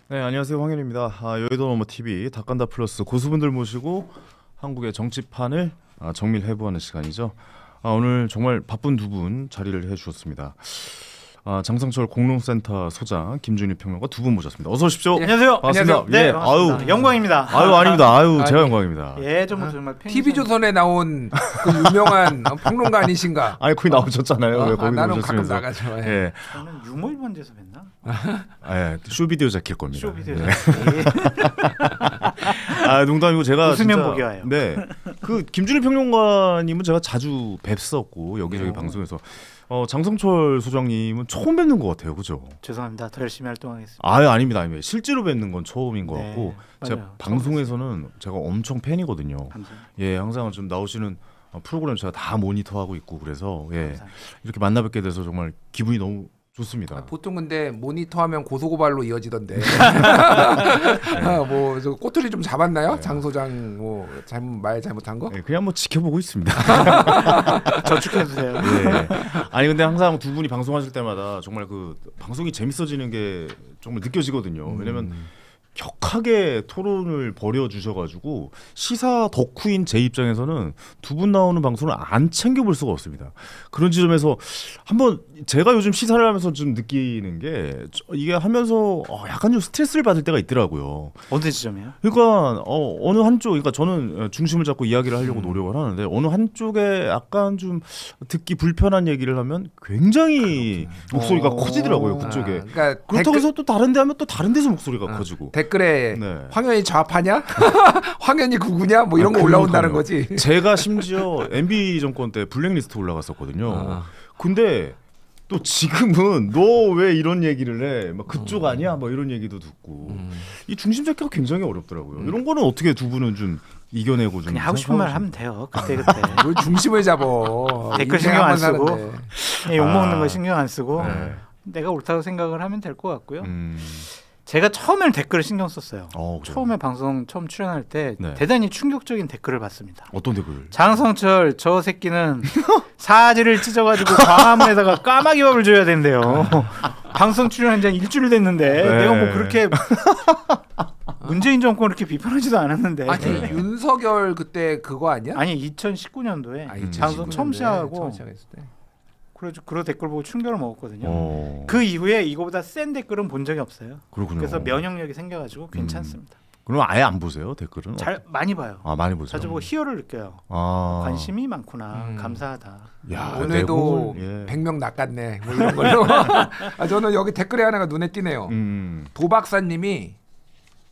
네, 안녕하세요. 황현입니다. 여의도 넘어 TV 닭간다 플러스 고수분들 모시고 한국의 정치판을 정밀해부하는 시간이죠. 오늘 정말 바쁜 두 분 자리를 해주셨습니다. 장성철 공론센터 소장, 김준일 평론가 두 분 모셨습니다. 어서 오십시오. 예. 안녕하세요. 반갑습니다. 안녕하세요. 네, 반갑습니다. 아유, 영광입니다. 아닙니다. 제가 영광입니다. 예, 정말 TV조선에 나온 그 유명한 평론가 아니신가? 아니 거기 나오셨잖아요. 왜 거기 나는 나오셨으면서? 가끔 나가죠. 예. 예, 저는 유머 일본제에서 뵀나? 쇼비디오 자켓 겁니다. 쇼비디오 네. 자켓. 농담이고 제가 웃으면 진짜, 복이 와요. 네, 그 김준일 평론가님은 제가 자주 뵀었고 여기저기 방송에서 장성철 소장님은 처음 뵙는 것 같아요, 그죠? 죄송합니다. 더 열심히 활동하겠습니다. 아닙니다. 실제로 뵙는 건 처음인 것 같고 제가 맞아요. 방송에서는 제가 엄청 팬이거든요. 감사합니다. 예, 항상 좀 나오시는 프로그램 제가 다 모니터하고 있고 그래서 감사합니다. 이렇게 만나 뵙게 돼서 정말 기분이 너무 좋습니다. 보통 근데 모니터하면 고소고발로 이어지던데. 뭐저 꼬투리 좀 잡았나요? 장 소장 뭐 말 잘못한 거? 네, 그냥 뭐 지켜보고 있습니다. 저축해 주세요. 네. 아니 근데 항상 두 분이 방송하실 때마다 정말 그 방송이 재밌어지는 게 정말 느껴지거든요. 왜냐면 격하게 토론을 벌여주셔가지고 시사 덕후인 제 입장에서는 두 분 나오는 방송을 안 챙겨볼 수가 없습니다. 그런 지점에서 한번 제가 요즘 시사를 하면서 좀 느끼는 게 이게 하면서 약간 좀 스트레스를 받을 때가 있더라고요. 어느 지점이에요? 그러니까 어느 한쪽, 그러니까 저는 중심을 잡고 이야기를 하려고 노력을 하는데 어느 한쪽에 약간 좀 듣기 불편한 얘기를 하면 굉장히 목소리가 커지더라고요, 그쪽에. 그러니까 그렇다고 해서 또 다른 데 하면 또 다른 데서 목소리가 커지고. 댓글에 네. 황현이 좌파냐? 황현이 구구냐? 뭐 이런 거 올라온다는 그러니까요. 거지. 제가 심지어 MB 정권 때 블랙리스트 올라갔었거든요. 근데 또 지금은 너 왜 이런 얘기를 해? 막 그쪽 아니야? 뭐 이런 얘기도 듣고 이 중심 잡기가 굉장히 어렵더라고요. 이런 거는 어떻게 두 분은 좀 이겨내고 좀 그냥 하고 싶은 말 하면 돼요. 그때 그때. 뭘 중심을 잡어. 댓글 인생 신경 안 한번 쓰고 사는데. 욕 먹는 거 신경 안 쓰고 네. 내가 옳다고 생각을 하면 될 것 같고요. 음. 제가 처음에는 댓글을 신경 썼어요. 그래요? 처음에 방송 처음 출연할 때 네. 대단히 충격적인 댓글을 봤습니다. 어떤 댓글? 장성철 저 새끼는 사지를 찢어가지고 광화문에다가 까마귀밥을 줘야 된대요. 방송 출연한 지 한 일주일 됐는데 네. 내가 뭐 그렇게 문재인 정권 그렇게 비판하지도 않았는데. 아니 윤석열 그때 그거 아니야? 아니 2019년도에 아, 방송 처음 시작하고 처음 시작했을 때. 그 댓글 보고 충격을 먹었거든요. 어. 그 이후에 이거보다 센 댓글은 본 적이 없어요. 그렇군요. 그래서 면역력이 생겨가지고 괜찮습니다. 그럼 아예 안 보세요 댓글은? 잘 많이 봐요. 많이 보세요. 자주 보고 희열을 느껴요. 아. 관심이 많구나. 감사하다. 야, 오늘도 내공을, 100명 낚았네. 뭐 이런 걸로. 저는 여기 댓글에 하나가 눈에 띄네요. 도박사님이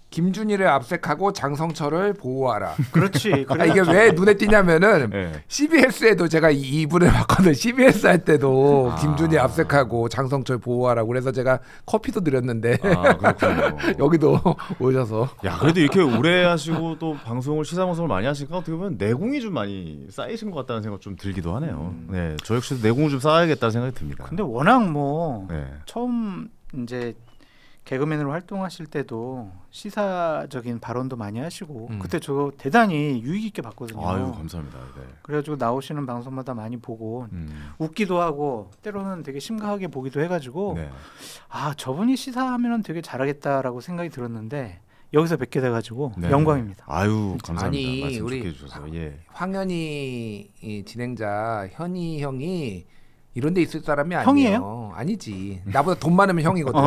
김준일을 압색하고 장성철을 보호하라. 그렇지. 이게 왜 눈에 띄냐면은 네. CBS에도 제가 이분을 봤거든. CBS 할 때도 김준일 압색하고 장성철 보호하라고 그래서 제가 커피도 드렸는데 그렇군요. 여기도 오셔서 야, 그래도 이렇게 오래 하시고 또 시사 방송을 많이 하시니까 어떻게 보면 내공이 좀 많이 쌓이신 것 같다는 생각 좀 들기도 하네요. 네, 저 역시도 내공을 좀 쌓아야겠다는 생각이 듭니다. 근데 워낙 뭐 네. 처음 이제 개그맨으로 활동하실 때도 시사적인 발언도 많이 하시고 그때 저 대단히 유익 있게 봤거든요. 아유, 감사합니다. 네. 그래가지고 나오시는 방송마다 많이 보고 웃기도 하고 때로는 되게 심각하게 보기도 해가지고 네. 저분이 시사하면 되게 잘하겠다라고 생각이 들었는데 여기서 뵙게 돼가지고 네. 영광입니다. 아유, 감사합니다. 아니, 말씀 우리 좋게 해주셔서. 예. 황현희 이 진행자 현희 형이 이런 데 있을 사람이 아니에요. 형이에요? 아니지. 나보다 돈 많으면 형이거든.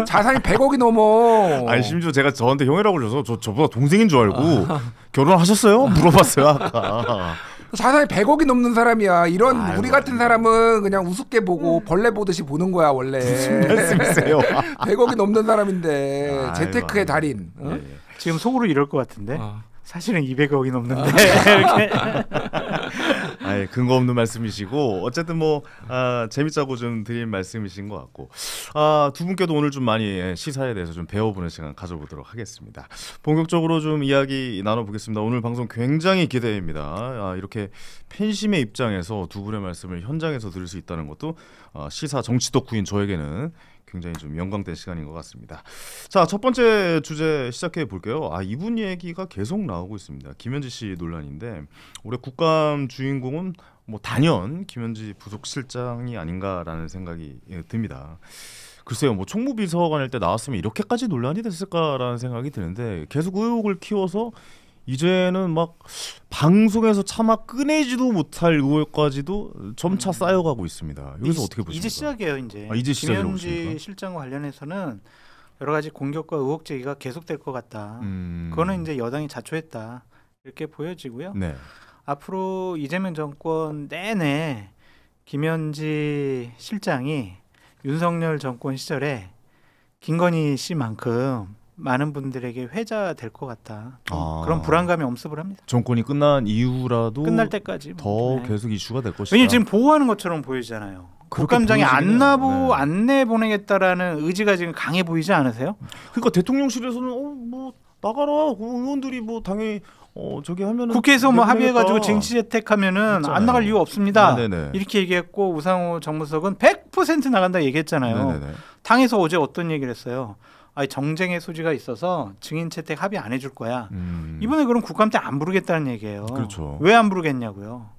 자산이 100억이 넘어. 아니 심지어 제가 저한테 형이라고 그래서 저보다 동생인 줄 알고 결혼하셨어요? 물어봤어요 아까. 자산이 100억이 넘는 사람이야. 이런 아이고, 우리 같은 사람은 그냥 우습게 보고 벌레 보듯이 보는 거야 원래. 무슨 말씀이세요? 100억이 넘는 사람인데 아이고, 재테크의 달인. 어? 예. 지금 속으로 이럴 것 같은데 사실은 200억이 넘는데 이렇게. 아예 근거 없는 말씀이시고 어쨌든 뭐 재밌자고 좀 드린 말씀이신 것 같고 두 분께도 오늘 좀 많이 시사에 대해서 좀 배워보는 시간 가져보도록 하겠습니다. 본격적으로 좀 이야기 나눠보겠습니다. 오늘 방송 굉장히 기대됩니다. 이렇게 팬심의 입장에서 두 분의 말씀을 현장에서 들을 수 있다는 것도 시사 정치 덕후인 저에게는 굉장히 좀 영광된 시간인 것 같습니다. 자, 첫 번째 주제 시작해 볼게요. 이분 얘기가 계속 나오고 있습니다. 김현지 씨 논란인데 올해 국감 주인공은 뭐 단연 김현지 부속실장이 아닌가라는 생각이 듭니다. 글쎄요, 뭐 총무비서관일 때 나왔으면 이렇게까지 논란이 됐을까라는 생각이 드는데 계속 의혹을 키워서 이제는 막 방송에서 차마 꺼내지도 못할 의혹까지도 점차 쌓여가고 있습니다. 여기서 어떻게 보십니까? 이제 시작이에요, 이제. 이제 시작이라고 김현지 보십니까? 실장과 관련해서는 여러 가지 공격과 의혹 제기가 계속될 것 같다. 그거는 이제 여당이 자초했다 이렇게 보여지고요. 네. 앞으로 이재명 정권 내내 김현지 실장이 윤석열 정권 시절에 김건희 씨만큼 많은 분들에게 회자될 것 같다. 그런 불안감이 엄습을 합니다. 정권이 끝난 이후라도 끝날 때까지 더 계속 이슈가 될 것이다. 왜냐면 지금 보호하는 것처럼 보이잖아요. 국감장에 안 내보내겠다라는 의지가 지금 강해 보이지 않으세요? 그러니까 대통령실에서는 뭐 나가라 의원들이 뭐 당연히 저기 하면은 국회에서 뭐 합의해가지고 쟁취 재택하면은 했잖아요. 안 나갈 이유 없습니다. 네네네. 이렇게 얘기했고 우상호 정무수석은 100% 나간다 얘기했잖아요. 네네네. 당에서 어제 어떤 얘기를 했어요? 아니, 정쟁의 소지가 있어서 증인 채택 합의 안 해줄 거야. 이번에 그럼 국감 때 안 부르겠다는 얘기예요. 그렇죠. 왜 안 부르겠냐고요?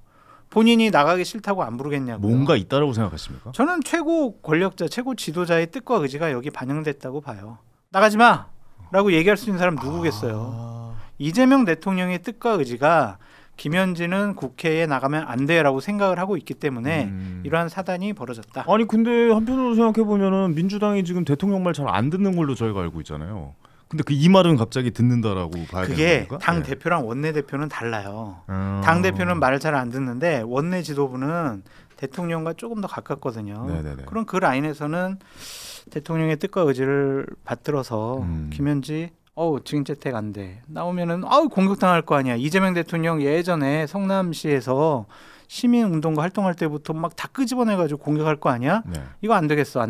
본인이 나가기 싫다고 안 부르겠냐고요? 뭔가 있다라고 생각하십니까? 저는 최고 권력자, 최고 지도자의 뜻과 의지가 여기 반영됐다고 봐요. 나가지 마라고 얘기할 수 있는 사람 누구겠어요? 이재명 대통령의 뜻과 의지가 김현지는 국회에 나가면 안 돼라고 생각을 하고 있기 때문에 이러한 사단이 벌어졌다. 아니 근데 한편으로 생각해 보면은 민주당이 지금 대통령 말 잘 안 듣는 걸로 저희가 알고 있잖아요. 근데 그 이 말은 갑자기 듣는다라고 봐야 되는 그게 겁니까? 당 네. 대표랑 원내 대표는 달라요. 당 대표는 말을 잘 안 듣는데 원내 지도부는 대통령과 조금 더 가깝거든요. 네네네. 그럼 그 라인에서는 대통령의 뜻과 의지를 받들어서 김현지 증인 채택 안 돼. 나오면은 공격당할 거 아니야. 이재명 대통령 예전에 성남시에서 시민운동가 활동할 때부터 막 다 끄집어내가지고 공격할 거 아니야. 네. 이거 안 되겠어.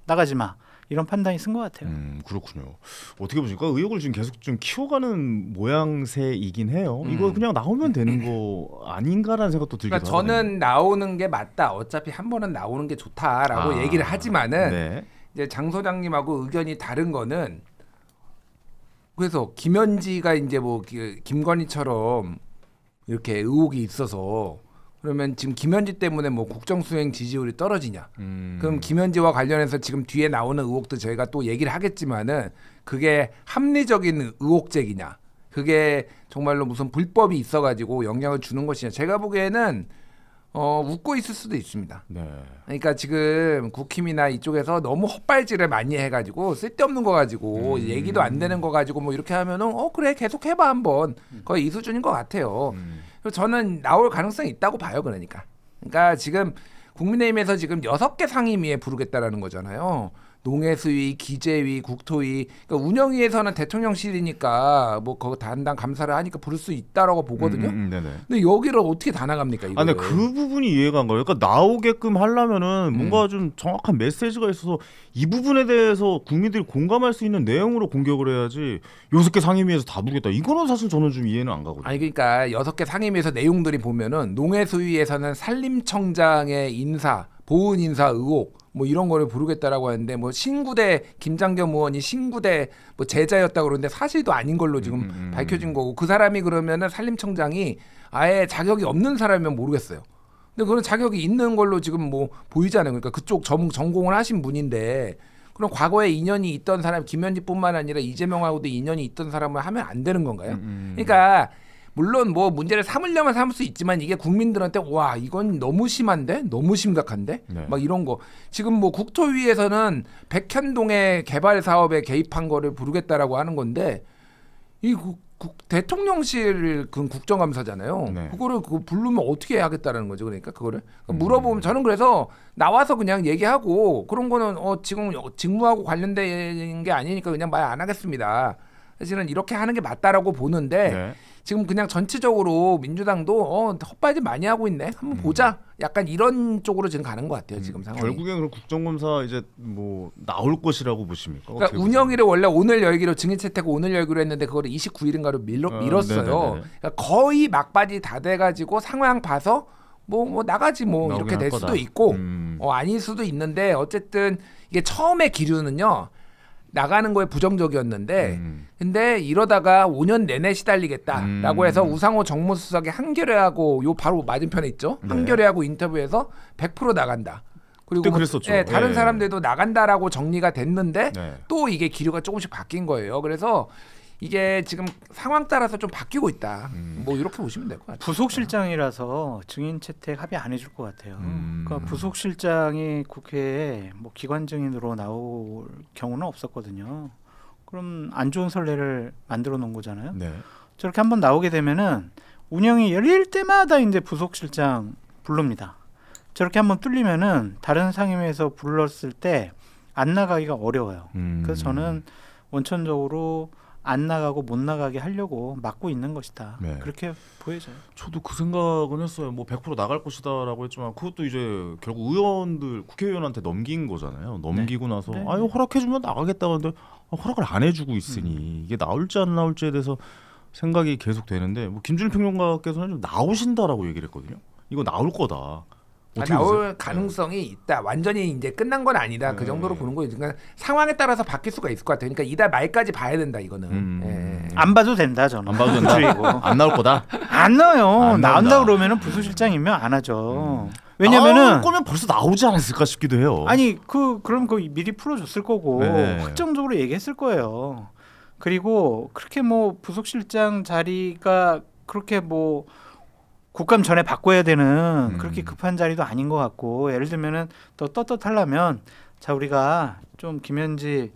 나가지 마. 이런 판단이 쓴 것 같아요. 그렇군요. 어떻게 보십니까? 의혹을 지금 계속 좀 키워가는 모양새이긴 해요. 이거 그냥 나오면 되는 거 아닌가라는 생각도 들기도 그러니까 저는 나오는 게 맞다. 어차피 한 번은 나오는 게 좋다라고 얘기를 하지만은 네. 이제 장 소장님하고 의견이 다른 거는 그래서 김현지가 이제 뭐 김건희처럼 이렇게 의혹이 있어서 그러면 지금 김현지 때문에 뭐 국정수행 지지율이 떨어지냐? 그럼 김현지와 관련해서 지금 뒤에 나오는 의혹도 저희가 또 얘기를 하겠지만은 그게 합리적인 의혹제기냐? 그게 정말로 무슨 불법이 있어가지고 영향을 주는 것이냐? 제가 보기에는 웃고 있을 수도 있습니다. 네. 그러니까 지금 국힘이나 이쪽에서 너무 헛발질을 많이 해가지고 쓸데없는 거 가지고 얘기도 안 되는 거 가지고 뭐 이렇게 하면은 그래 계속 해봐 한번 거의 이 수준인 것 같아요. 그래서 저는 나올 가능성이 있다고 봐요. 그러니까 지금 국민의힘에서 지금 6개 상임위에 부르겠다라는 거잖아요. 농해수위, 기재위, 국토위. 그러니까 운영위에서는 대통령실이니까 뭐 거기 담당 감사를 하니까 부를 수 있다라고 보거든요. 네네. 근데 여기를 어떻게 다 나갑니까? 이거? 근데 그 부분이 이해가 안 가요. 그러니까 나오게끔 하려면은 뭔가 좀 정확한 메시지가 있어서 이 부분에 대해서 국민들이 공감할 수 있는 내용으로 공격을 해야지 6개 상임위에서 다 부르겠다. 이거는 사실 저는 좀 이해는 안 가거든요. 아니 그러니까 6개 상임위에서 내용들이 보면은 농해수위에서는 산림청장의 인사, 보훈 인사 의혹 뭐 이런 거를 부르겠다라고 하는데 뭐 신구대 김장겸 의원이 신구대 뭐 제자였다 그러는데 사실도 아닌 걸로 지금 밝혀진 거고 그 사람이 그러면은 산림청장이 아예 자격이 없는 사람이면 모르겠어요. 근데 그런 자격이 있는 걸로 지금 뭐 보이잖아요. 그러니까 그쪽 전공을 하신 분인데 그럼 과거에 인연이 있던 사람 김현지뿐만 아니라 이재명하고도 인연이 있던 사람을 하면 안 되는 건가요? 그러니까 물론 뭐 문제를 삼으려면 삼을 수 있지만 이게 국민들한테 와 이건 너무 심한데 너무 심각한데 네. 막 이런 거 지금 뭐 국토위에서는 백현동의 개발 사업에 개입한 거를 부르겠다라고 하는 건데 이 대통령실 그 국정감사잖아요. 네. 그거를 그거 부르면 어떻게 하겠다라는 거죠. 그러니까 그거를 물어보면 저는 그래서 나와서 그냥 얘기하고 그런 거는 지금 직무하고 관련된 게 아니니까 그냥 말 안 하겠습니다. 사실은 이렇게 하는 게 맞다라고 보는데 네. 지금 그냥 전체적으로 민주당도 헛발질 많이 하고 있네. 한번 보자. 약간 이런 쪽으로 지금 가는 것 같아요. 지금 상황이. 결국엔 그럼 국정감사 이제 뭐 나올 것이라고 보십니까? 그러니까 운영일을 원래 오늘 열기로 증인 채택 오늘 열기로 했는데 그거를 29일인가로 밀었어요. 그러니까 거의 막바지 다 돼가지고 상황 봐서 뭐 나가지 뭐 이렇게 될 수도 있고 아닐 수도 있는데 어쨌든 이게 처음에 기류는요. 나가는 거에 부정적이었는데 근데 이러다가 5년 내내 시달리겠다라고 해서 우상호 정무수석이 한겨레하고 요 바로 맞은편에 있죠. 네. 한겨레하고 인터뷰에서 100% 나간다. 그리고 그때 그랬었죠. 예, 다른 예. 사람들도 나간다라고 정리가 됐는데 네. 또 이게 기류가 조금씩 바뀐 거예요. 그래서 이게 지금 상황 따라서 좀 바뀌고 있다. 뭐 이렇게 보시면 될 것 같아요. 부속실장이라서 증인 채택 합의 안 해줄 것 같아요. 그러니까 부속실장이 국회에 뭐 기관 증인으로 나올 경우는 없었거든요. 그럼 안 좋은 선례를 만들어 놓은 거잖아요. 네. 저렇게 한번 나오게 되면은 운영이 열릴 때마다 이제 부속실장 부릅니다. 저렇게 한번 뚫리면은 다른 상임위에서 불렀을 때 안 나가기가 어려워요. 그래서 저는 원천적으로 안 나가고 못 나가게 하려고 막고 있는 것이다. 네. 그렇게 보여져요. 저도 그 생각은 했어요. 뭐 100% 나갈 것이다라고 했지만 그것도 이제 결국 의원들 국회의원한테 넘긴 거잖아요. 넘기고 나서 네. 아유 허락해주면 나가겠다고 하는데 허락을 안 해주고 있으니 이게 나올지 안 나올지에 대해서 생각이 계속 되는데 뭐 김준일 평론가께서는 좀 나오신다라고 얘기를 했거든요. 이거 나올 거다. 어떻게 나올 보세요? 가능성이 있다. 완전히 이제 끝난 건 아니다. 그 정도로 보는 거예요. 그러니까 상황에 따라서 바뀔 수가 있을 것 같아요. 그러니까 이달 말까지 봐야 된다 이거는. 예. 안 봐도 된다 저는. 안 봐도 된다. 안 나올 거다. 안 나와요. 안 나온다 나온다. 그러면은 부속실장이면 안 하죠. 나올 왜냐면은 거면 벌써 나오지 않았을까 싶기도 해요. 아니 그럼 그 미리 풀어줬을 거고 네. 확정적으로 얘기했을 거예요. 그리고 그렇게 뭐 부속실장 자리가 그렇게 뭐 국감 전에 바꿔야 되는 그렇게 급한 자리도 아닌 것 같고 예를 들면은 또 떳떳하려면 자 우리가 좀 김현지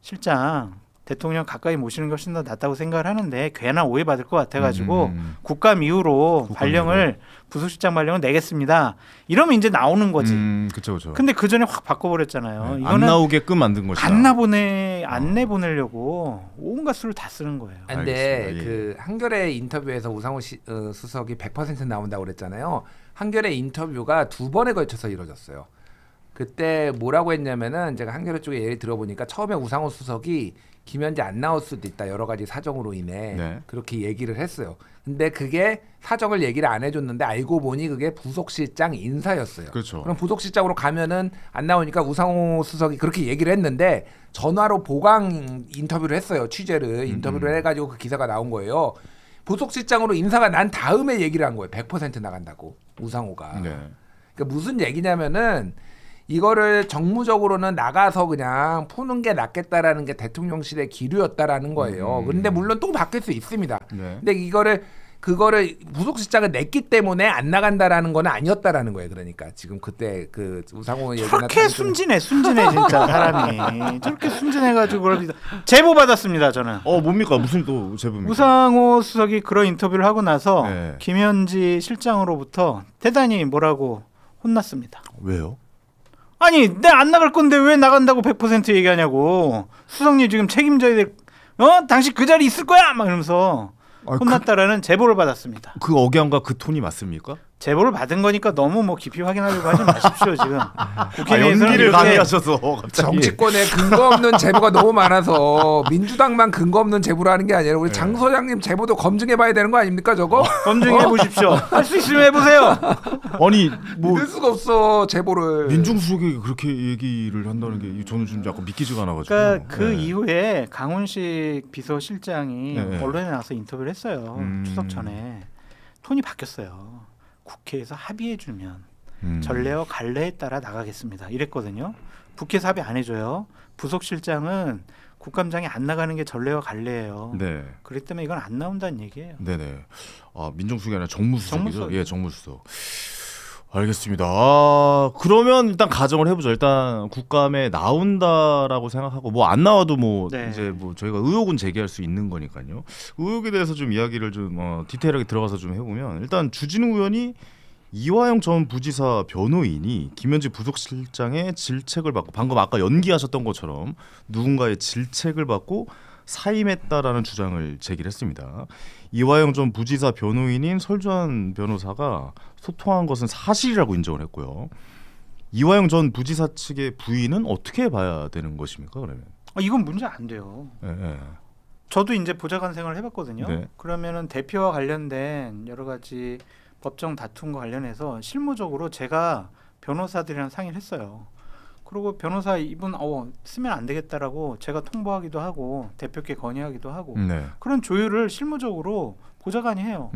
실장 대통령 가까이 모시는 게 훨씬 더 낫다고 생각을 하는데 괜한 오해받을 것 같아가지고 국감 이후로 발령을 부속실장 발령을 내겠습니다. 이러면 이제 나오는 거지. 그렇죠, 그렇죠. 근데 그 전에 확 바꿔버렸잖아요. 네, 안 이거는 나오게끔 만든 것이다. 안 내보내려고 온갖 수를 다 쓰는 거예요. 근데 알겠습니다. 예. 그 한겨레 인터뷰에서 우상호 수석이 100% 나온다고 그랬잖아요. 한겨레 인터뷰가 2번에 걸쳐서 이루어졌어요. 그때 뭐라고 했냐면은 제가 한겨레 쪽에 예를 들어보니까 처음에 우상호 수석이 김현지 안 나올 수도 있다 여러 가지 사정으로 인해 네. 그렇게 얘기를 했어요. 근데 그게 사정을 얘기를 안 해줬는데 알고 보니 그게 부속실장 인사였어요. 그렇죠. 그럼 부속실장으로 가면은 안 나오니까 우상호 수석이 그렇게 얘기를 했는데 전화로 보강 인터뷰를 했어요. 취재를 인터뷰를 해가지고 그 기사가 나온 거예요. 부속실장으로 인사가 난 다음에 얘기를 한 거예요. 100% 나간다고 우상호가. 네. 그러니까 무슨 얘기냐면은 이거를 정무적으로는 나가서 그냥 푸는 게 낫겠다라는 게 대통령실의 기류였다라는 거예요. 그런데 물론 또 바뀔 수 있습니다. 네. 근데 그거를 부속실장을 냈기 때문에 안 나간다라는 건 아니었다라는 거예요. 그러니까 지금 그때 그 우상호 얘기나 저렇게 순진해 진짜 사람이 저렇게 순진해가지고 그럽니다. 제보 받았습니다 저는. 뭡니까? 무슨 또 제보입니까? 우상호 수석이 그런 인터뷰를 하고 나서 네. 김현지 실장으로부터 대단히 뭐라고 혼났습니다. 왜요? 아니 내가 안 나갈 건데 왜 나간다고 100% 얘기하냐고. 수석님 지금 책임져야 될 당신 그 자리 있을 거야 막 이러면서 혼났다라는 제보를 받았습니다. 그 억양과 그 톤이 맞습니까? 제보를 받은 거니까 너무 뭐 깊이 확인하려고 하지 마십시오 지금. 국회 내에서는 연기를 이렇게 가미하셔서 갑자기. 정치권에 근거 없는 제보가 너무 많아서 민주당만 근거 없는 제보를 하는 게 아니라 우리 장 소장님 제보도 검증해봐야 되는 거 아닙니까 저거? 검증해 보십시오. 할 수 있으면 해보세요. 아니 뭐 믿을 수가 없어 제보를. 민중수석이 그렇게 얘기를 한다는 게 저는 좀 약간 믿기지가 않아가지고. 그러니까 그 네. 이후에 강훈식 비서실장이 네. 언론에 나와서 인터뷰를 했어요. 추석 전에 톤이 바뀌었어요. 국회에서 합의해주면 전례와 관례에 따라 나가겠습니다. 이랬거든요. 국회에서 합의 안 해줘요. 부속실장은 국감장에 안 나가는 게 전례와 관례예요. 네. 그렇기 때문에 이건 안 나온다는 얘기예요. 네네. 민정수석이 아니라 정무수석이죠. 정무수석. 예, 정무수석. 알겠습니다. 그러면 일단 가정을 해보죠. 일단 국감에 나온다라고 생각하고 뭐 안 나와도 뭐 네. 이제 뭐 저희가 의혹은 제기할 수 있는 거니까요. 의혹에 대해서 좀 이야기를 좀 디테일하게 들어가서 좀 해보면 일단 주진우 의원이 이화영 전 부지사 변호인이 김현지 부속실장의 질책을 받고 방금 아까 연기하셨던 것처럼 누군가의 질책을 받고 사임했다라는 주장을 제기했습니다. 이화영 전 부지사 변호인인 설주한 변호사가 소통한 것은 사실이라고 인정을 했고요. 이화영 전 부지사 측의 부인은 어떻게 봐야 되는 것입니까? 그러면 이건 문제 안 돼요. 예. 저도 이제 보좌관 생활을 해봤거든요. 네. 그러면은 대표와 관련된 여러 가지 법정 다툼과 관련해서 실무적으로 제가 변호사들이랑 상의를 했어요. 그리고 변호사 이분 쓰면 안 되겠다라고 제가 통보하기도 하고 대표께 건의하기도 하고 네. 그런 조율을 실무적으로 보좌관이 해요.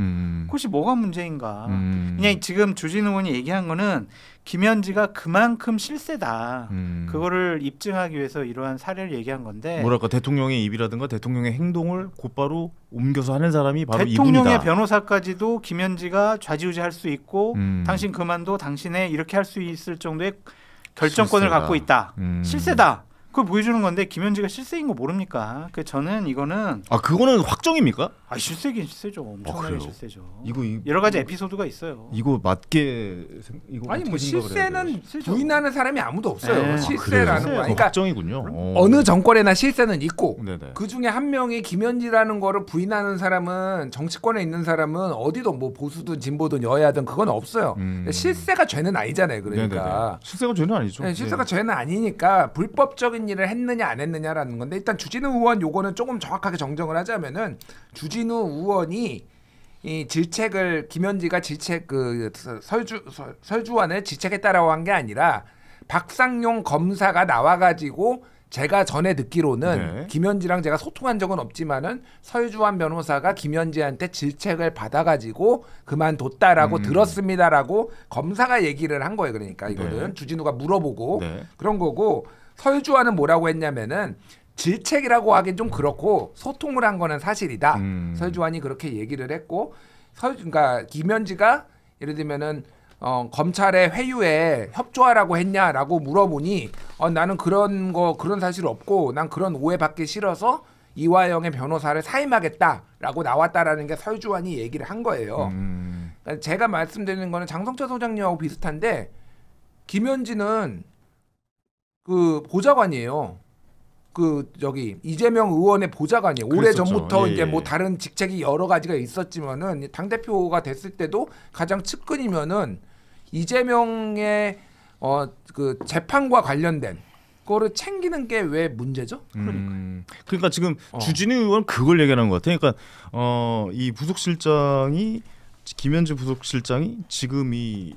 그것이 뭐가 문제인가? 그냥 지금 주진우 의원이 얘기한 거는 김현지가 그만큼 실세다. 그거를 입증하기 위해서 이러한 사례를 얘기한 건데 뭐랄까 대통령의 입이라든가 대통령의 행동을 곧바로 옮겨서 하는 사람이 바로 대통령의 이분이다. 변호사까지도 김현지가 좌지우지할 수 있고 당신 그만둬 당신의 이렇게 할 수 있을 정도의 결정권을 실세다. 갖고 있다. 실세다. 그걸 보여주는 건데 김현지가 실세인 거 모릅니까? 그 저는 이거는 그거는 확정입니까? 실세긴 실세죠. 엄청나게 그래요? 실세죠. 이거 여러 가지 에피소드가 있어요. 이거 맞게 이거 아니 뭐 어떻게 생각을 해야 돼요? 실세는 부인하는 사람이 아무도 없어요. 네. 실세라는 그래요? 거. 그거 그러니까 확정이군요. 어느 정권에나 실세는 있고 네네. 그 중에 한 명이 김현지라는 거를 부인하는 사람은 정치권에 있는 사람은 어디도 뭐 보수든 진보든 여야든 그건 없어요. 실세가 죄는 아니잖아요. 그러니까 네네네. 실세가 죄는 아니죠. 네, 실세가 죄는 아니니까 불법적인 일을 했느냐 안 했느냐라는 건데 일단 주진우 의원 요거는 조금 정확하게 정정을 하자면은 주진우 의원이 이 질책을 김현지가 질책 그 설주환을 질책했다라고 한 게 아니라 박상용 검사가 나와가지고 제가 전에 듣기로는 네. 김현지랑 제가 소통한 적은 없지만은 설주환 변호사가 김현지한테 질책을 받아가지고 그만뒀다라고 들었습니다라고 검사가 얘기를 한 거예요. 그러니까 이거는 네. 주진우가 물어보고 네. 그런 거고 설주환은 뭐라고 했냐면은 질책이라고 하긴 좀 그렇고 소통을 한 거는 사실이다. 설주환이 그렇게 얘기를 했고 그러니까 김현지가 예를 들면은 검찰의 회유에 협조하라고 했냐라고 물어보니 나는 그런 사실 없고 난 그런 오해받기 싫어서 이화영의 변호사를 사임하겠다라고 나왔다라는 게 설주환이 얘기를 한 거예요. 그러니까 제가 말씀드리는 거는 장성철 소장님하고 비슷한데 김현지는 그 보좌관이에요. 그 저기 이재명 의원의 보좌관이에요. 오래 그랬었죠. 전부터 예, 이제 예. 뭐 다른 직책이 여러 가지가 있었지만은 당 대표가 됐을 때도 가장 측근이면은 이재명의 그 재판과 관련된 거를 챙기는 게 왜 문제죠? 그러니까 지금 주진우 의원 그걸 얘기하는 것 같아요. 그러니까 이 부속실장이 김현지 부속실장이 지금 이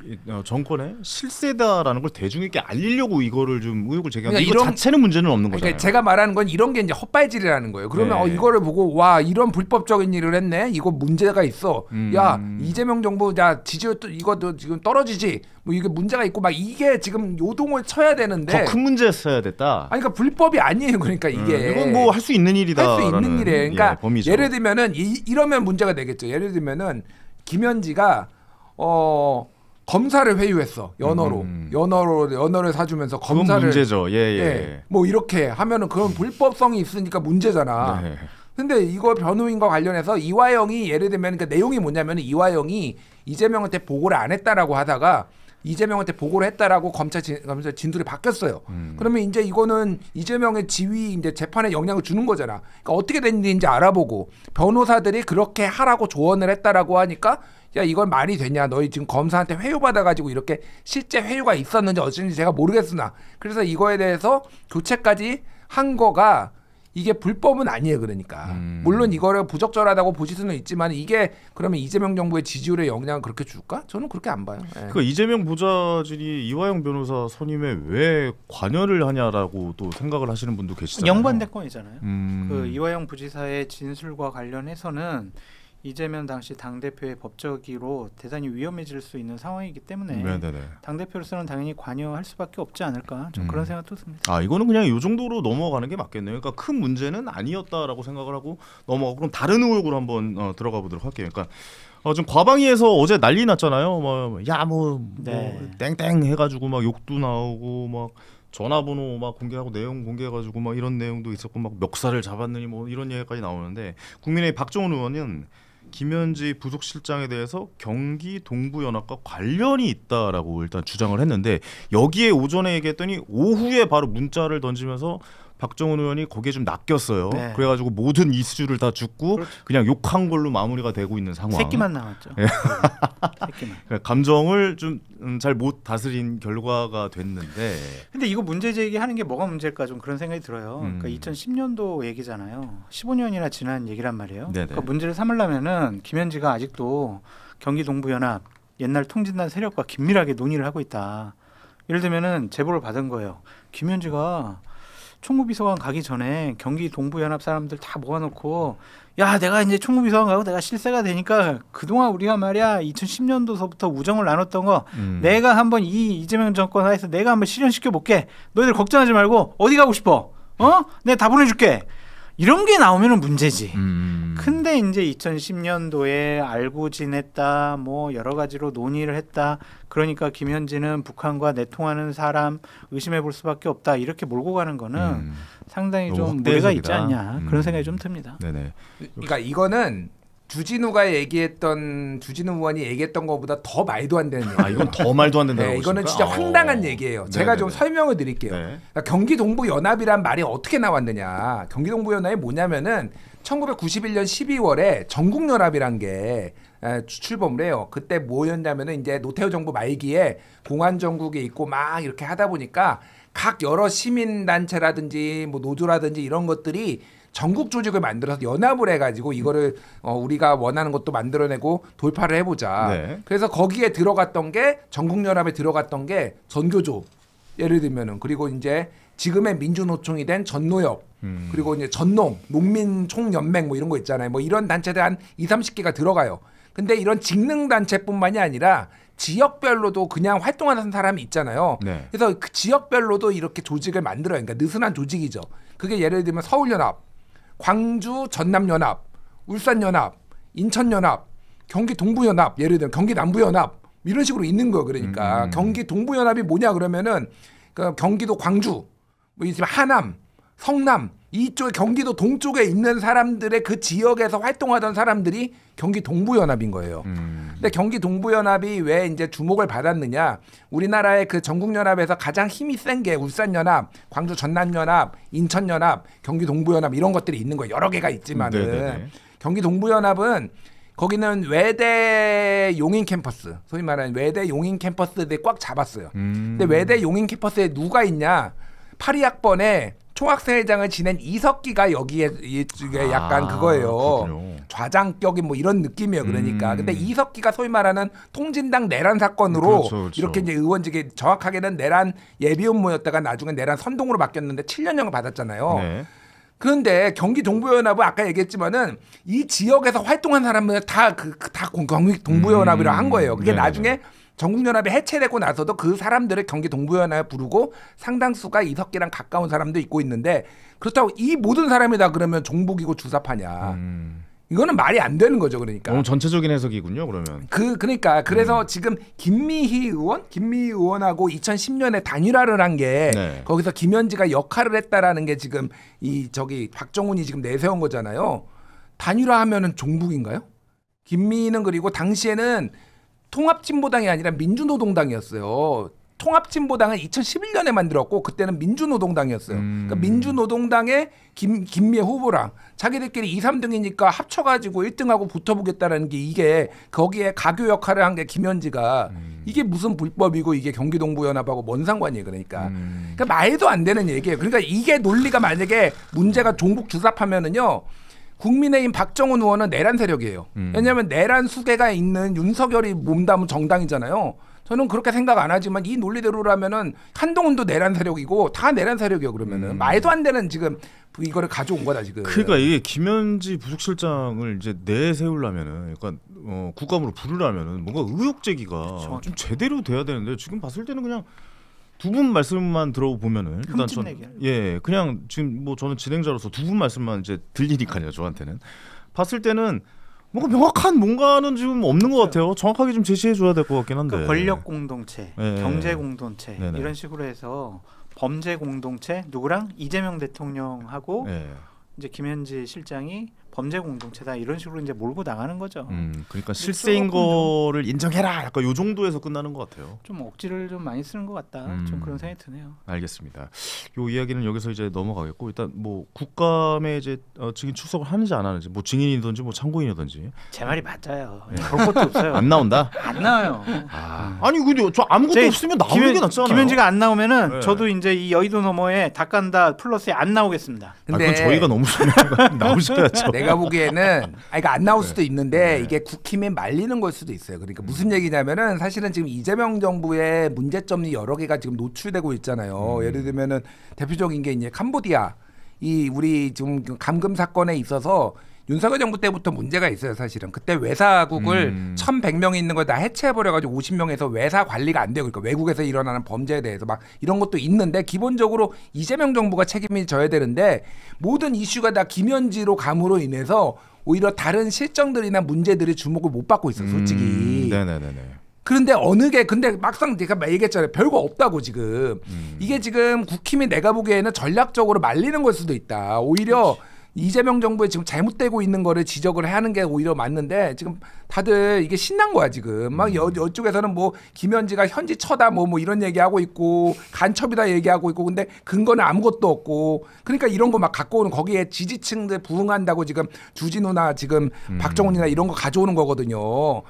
정권의 실세다라는 걸 대중에게 알리려고 이거를 좀 의혹을 제기하는 그러니까 이거 이런- 자체는 문제는 없는 거잖아요. 그러니까 제가 말하는 건 이런 게 이제 헛발질이라는 거예요. 그러면 네. 이거를 보고 와 이런 불법적인 일을 했네. 이거 문제가 있어. 야 이재명 정부 야 지지율 이것도 지금 떨어지지. 뭐 이게 문제가 있고 막 이게 지금 요동을 쳐야 되는데. 더 큰 문제였어야 됐다. 아니 그러니까 불법이 아니에요. 그러니까 이게 이건 뭐 할 수 있는 일이다. 할 수 있는 일이에요. 그러니까 범위죠. 예를 들면은 이러면 문제가 되겠죠. 예를 들면은 김현지가 검사를 회유했어. 연어를 사주면서 그건 검사를 문제죠. 예, 뭐 이렇게 하면은 그런 불법성이 있으니까 문제잖아. 네. 근데 이거 변호인과 관련해서 이화영이 예를 들면 그 내용이 뭐냐면 이화영이 이재명한테 보고를 안 했다라고 하다가 이재명한테 보고를 했다라고 검찰 진술이 바뀌었어요. 그러면 이제 이거는 이재명의 지위 이제 재판에 영향을 주는 거잖아. 그러니까 어떻게 됐는지 알아보고 변호사들이 그렇게 하라고 조언을 했다라고 하니까 야 이걸 말이 되냐? 너희 지금 검사한테 회유 받아가지고 이렇게 실제 회유가 있었는지 어쩐지 제가 모르겠으나 그래서 이거에 대해서 교체까지 한 거가 이게 불법은 아니에요. 그러니까 물론 이거를 부적절하다고 보실 수는 있지만 이게 그러면 이재명 정부의 지지율에 영향을 그렇게 줄까? 저는 그렇게 안 봐요. 예. 그 이재명 보좌진이 이화영 변호사 선임에 왜 관여를 하냐라고 또 생각을 하시는 분도 계시잖아요. 영반대권이잖아요. 음. 그 이화영 부지사의 진술과 관련해서는 이재명 당시 당 대표의 법적으로 대단히 위험해질 수 있는 상황이기 때문에 네네네. 당 대표로서는 당연히 관여할 수밖에 없지 않을까. 좀 그런 생각도 듭니다. 아 이거는 그냥 이 정도로 넘어가는 게 맞겠네요. 그러니까 큰 문제는 아니었다라고 생각을 하고 넘어가고 그럼 다른 의혹으로 한번 들어가 보도록 할게요. 그러니까 좀 과방위에서 어제 난리 났잖아요. 뭐 네. 땡땡 해가지고 막 욕도 나오고 막 전화번호 막 공개하고 내용 공개해가지고 막 이런 내용도 있었고 막 멱살을 잡았느니 뭐 이런 얘기까지 나오는데 국민의힘 박정훈 의원은 김현지 부속실장에 대해서 경기 동부연합과 관련이 있다라고 일단 주장을 했는데 여기에 오전에 얘기했더니 오후에 바로 문자를 던지면서 박정훈 의원이 거기에 좀 낚였어요. 네. 그래가지고 모든 이슈를 다 줍고 그렇죠. 그냥 욕한 걸로 마무리가 되고 있는 상황. 새끼만 나왔죠. 예. 새끼만. 그러니까 감정을 좀 잘 못 다스린 결과가 됐는데. 근데 이거 문제 제기하는 게 뭐가 문제일까 좀 그런 생각이 들어요. 그러니까 2010년도 얘기잖아요. 15년이나 지난 얘기란 말이에요. 네네. 그러니까 문제를 삼으려면은 김현지가 아직도 경기 동부연합 옛날 통진단 세력과 긴밀하게 논의를 하고 있다. 예를 들면은 제보를 받은 거예요. 김현지가 총무비서관 가기 전에 경기 동부연합 사람들 다 모아놓고 야 내가 이제 총무비서관 가고 내가 실세가 되니까 그동안 우리가 말이야 2010년도서부터 우정을 나눴던 거 내가 한번 이재명 정권 하에서 내가 한번 실현시켜 볼게. 너희들 걱정하지 말고 어디 가고 싶어? 내가 다 보내줄게. 이런 게 나오면은 문제지. 근데 이제 2010년도에 알고 지냈다, 뭐 여러 가지로 논의를 했다. 그러니까 김현진은 북한과 내통하는 사람 의심해 볼 수밖에 없다. 이렇게 몰고 가는 거는 상당히 좀 무리가 있지 않냐 그런 생각이 좀 듭니다. 네네. 그러니까 이거는 주진우 의원이 얘기했던 것보다 더 말도 안 되는 얘기예요. 아 이건 더 말도 안 된다고. 네, 이거는 진짜 황당한 얘기예요. 제가 좀 설명을 드릴게요. 네. 그러니까 경기동부연합이란 말이 어떻게 나왔느냐. 경기동부연합이 뭐냐면은 1991년 12월에 전국연합이란 게 출범을 해요. 그때 뭐였냐면은 이제 노태우 정부 말기에 공안 정국에 있고 막 이렇게 하다 보니까 각 여러 시민단체라든지 뭐 노조라든지 이런 것들이 전국 조직을 만들어서 연합을 해가지고 이거를 우리가 원하는 것도 만들어내고 돌파를 해보자. 네. 그래서 거기에 들어갔던 게 전국연합에 들어갔던 게 전교조 예를 들면은 그리고 이제 지금의 민주노총이 된 전노협 그리고 이제 전농 농민총연맹 뭐 이런 거 있잖아요. 뭐 이런 단체들 한 20-30개가 들어가요. 근데 이런 직능 단체뿐만이 아니라 지역별로도 그냥 활동하는 사람이 있잖아요. 네. 그래서 그 지역별로도 이렇게 조직을 만들어요. 그러니까 느슨한 조직이죠. 그게 예를 들면 서울연합, 광주 전남연합, 울산연합, 인천연합, 경기 동부연합, 예를 들면 경기 남부연합 이런 식으로 있는 거예요. 그러니까 경기 동부연합이 뭐냐 그러면은 그 경기도 광주, 뭐 이제 하남, 성남 이쪽에 경기도 동쪽에 있는 사람들의 그 지역에서 활동하던 사람들이 경기 동부연합인 거예요. 근데 경기 동부연합이 왜 이제 주목을 받았느냐? 우리나라의 그 전국연합에서 가장 힘이 센 게 울산연합, 광주 전남연합, 인천연합, 경기 동부연합 이런 것들이 있는 거예요. 여러 개가 있지만은 네네네. 경기 동부연합은 거기는 외대 용인 캠퍼스, 소위 말하는 외대 용인 캠퍼스들이 꽉 잡았어요. 근데 외대 용인 캠퍼스에 누가 있냐? 82학번에 총학생회장을 지낸 이석기가 여기에 약간 그거예요. 그렇군요. 좌장격인 뭐 이런 느낌이에요. 그러니까. 근데 이석기가 소위 말하는 통진당 내란 사건으로 그렇죠. 이렇게 이제 의원직에 정확하게는 내란 예비혼모였다가 나중에 내란 선동으로 바뀌었는데 7년형을 받았잖아요. 네. 그런데 경기 동부연합은 아까 얘기했지만은 이 지역에서 활동한 사람은 다 경기 동부연합이라 한 거예요. 그게 네네네. 나중에 전국연합이 해체되고 나서도 그 사람들을 경기 동부연합에 부르고 상당수가 이석기랑 가까운 사람도 있고 있는데 그렇다고 이 모든 사람이 다 그러면 종북이고 주사파냐? 이거는 말이 안 되는 거죠. 그러니까. 너무 전체적인 해석이군요. 그러면. 그러니까 그래서 지금 김미희 의원하고 2010년에 단일화를 한 게 네. 거기서 김현지가 역할을 했다라는 게 지금 박정훈이 지금 내세운 거잖아요. 단일화하면은 종북인가요? 김미희는 그리고 당시에는 통합진보당이 아니라 민주노동당이었어요. 통합진보당은 2011년에 만들었고 그때는 민주노동당이었어요. 그러니까 민주노동당의 김미애 후보랑 자기들끼리 2, 3등이니까 합쳐가지고 1등하고 붙어보겠다라는 게 이게 거기에 가교 역할을 한 게 김현지가 이게 무슨 불법이고 이게 경기동부연합하고 뭔 상관이에요. 그러니까 말도 안 되는 얘기예요. 그러니까 이게 논리가 만약에 문제가 종북 주사파면은요. 국민의힘 박정훈 의원은 내란 세력이에요. 왜냐하면 내란 수계가 있는 윤석열이 몸담은 정당이잖아요. 저는 그렇게 생각 안 하지만 이 논리대로라면은 한동훈도 내란 세력이고 다 내란 세력이요. 그러면은 말도 안 되는 지금 이거를 가져온 거다 지금. 그러니까 이게 김현지 부속실장을 이제 내세우려면은, 그러니까 국감으로 부르려면은 뭔가 의혹 제기가 좀 제대로 돼야 되는데 지금 봤을 때는 그냥. 두 분 말씀만 들어보면은 일단 그냥 지금 뭐 저는 진행자로서 두 분 말씀만 이제 들리니까요. 저한테는 봤을 때는 뭔가 명확한 뭔가는 지금 없는 것 같아요. 정확하게 좀 제시해 줘야 될 것 같긴 한데. 그러니까 권력 공동체, 네. 경제 공동체 네네. 이런 식으로 해서 범죄 공동체 누구랑 이재명 대통령하고 네. 이제 김현지 실장이 범죄 공동체다 이런 식으로 이제 몰고 나가는 거죠. 그러니까 실세인 거를 인정해라. 약간 요 정도에서 끝나는 것 같아요. 좀 억지를 좀 많이 쓰는 것 같다. 좀 그런 생각이 드네요. 알겠습니다. 요 이야기는 여기서 이제 넘어가겠고 일단 뭐 국감에 이제 증인 출석을 하는지 안 하는지 뭐 증인이든지 뭐 참고인이든지 제 말이 맞아요. 볼 것도 없어요. 안 나온다. 안 나와요. 아니 근데 저 아무것도 없으면 나오는 게 낫잖아요. 김현지가 안 나오면은 네. 저도 이제 이 여의도 너머에 닭간다 플러스에 안 나오겠습니다. 근데 그건 저희가 너무 나오셔야죠. 내가 내가 보기에는 그러니까 안 나올 수도 있는데 이게 국힘에 말리는 걸 수도 있어요. 그러니까 무슨 얘기냐면은 사실은 지금 이재명 정부의 문제점이 여러 개가 지금 노출되고 있잖아요. 예를 들면은 대표적인 게 이제 캄보디아 이 우리 지금 감금 사건에 있어서 윤석열 정부 때부터 문제가 있어요. 사실은 그때 외사국을 1,100명이 있는 걸 다 해체해버려가지고 50명에서 외사 관리가 안 되고 그러니까 외국에서 일어나는 범죄에 대해서 막 이런 것도 있는데 기본적으로 이재명 정부가 책임이 져야 되는데 모든 이슈가 다 김현지로 감으로 인해서 오히려 다른 실정들이나 문제들이 주목을 못 받고 있어 솔직히. 네네네네. 그런데 어느 게 근데 막상 제가 얘기했잖아요. 별거 없다고 지금. 이게 지금 국힘이 내가 보기에는 전략적으로 말리는 걸 수도 있다. 오히려 이재명 정부에 지금 잘못되고 있는 거를 지적을 하는 게 오히려 맞는데 지금 다들 이게 신난 거야 지금. 막 이쪽에서는 뭐 김현지가 현지 처다 뭐 이런 얘기하고 있고 간첩이다 얘기하고 있고 근데 근거는 아무것도 없고 그러니까 이런 거 막 갖고 오는 거기에 지지층들 부응한다고 지금 주진우나 지금 박정훈이나 이런 거 가져오는 거거든요.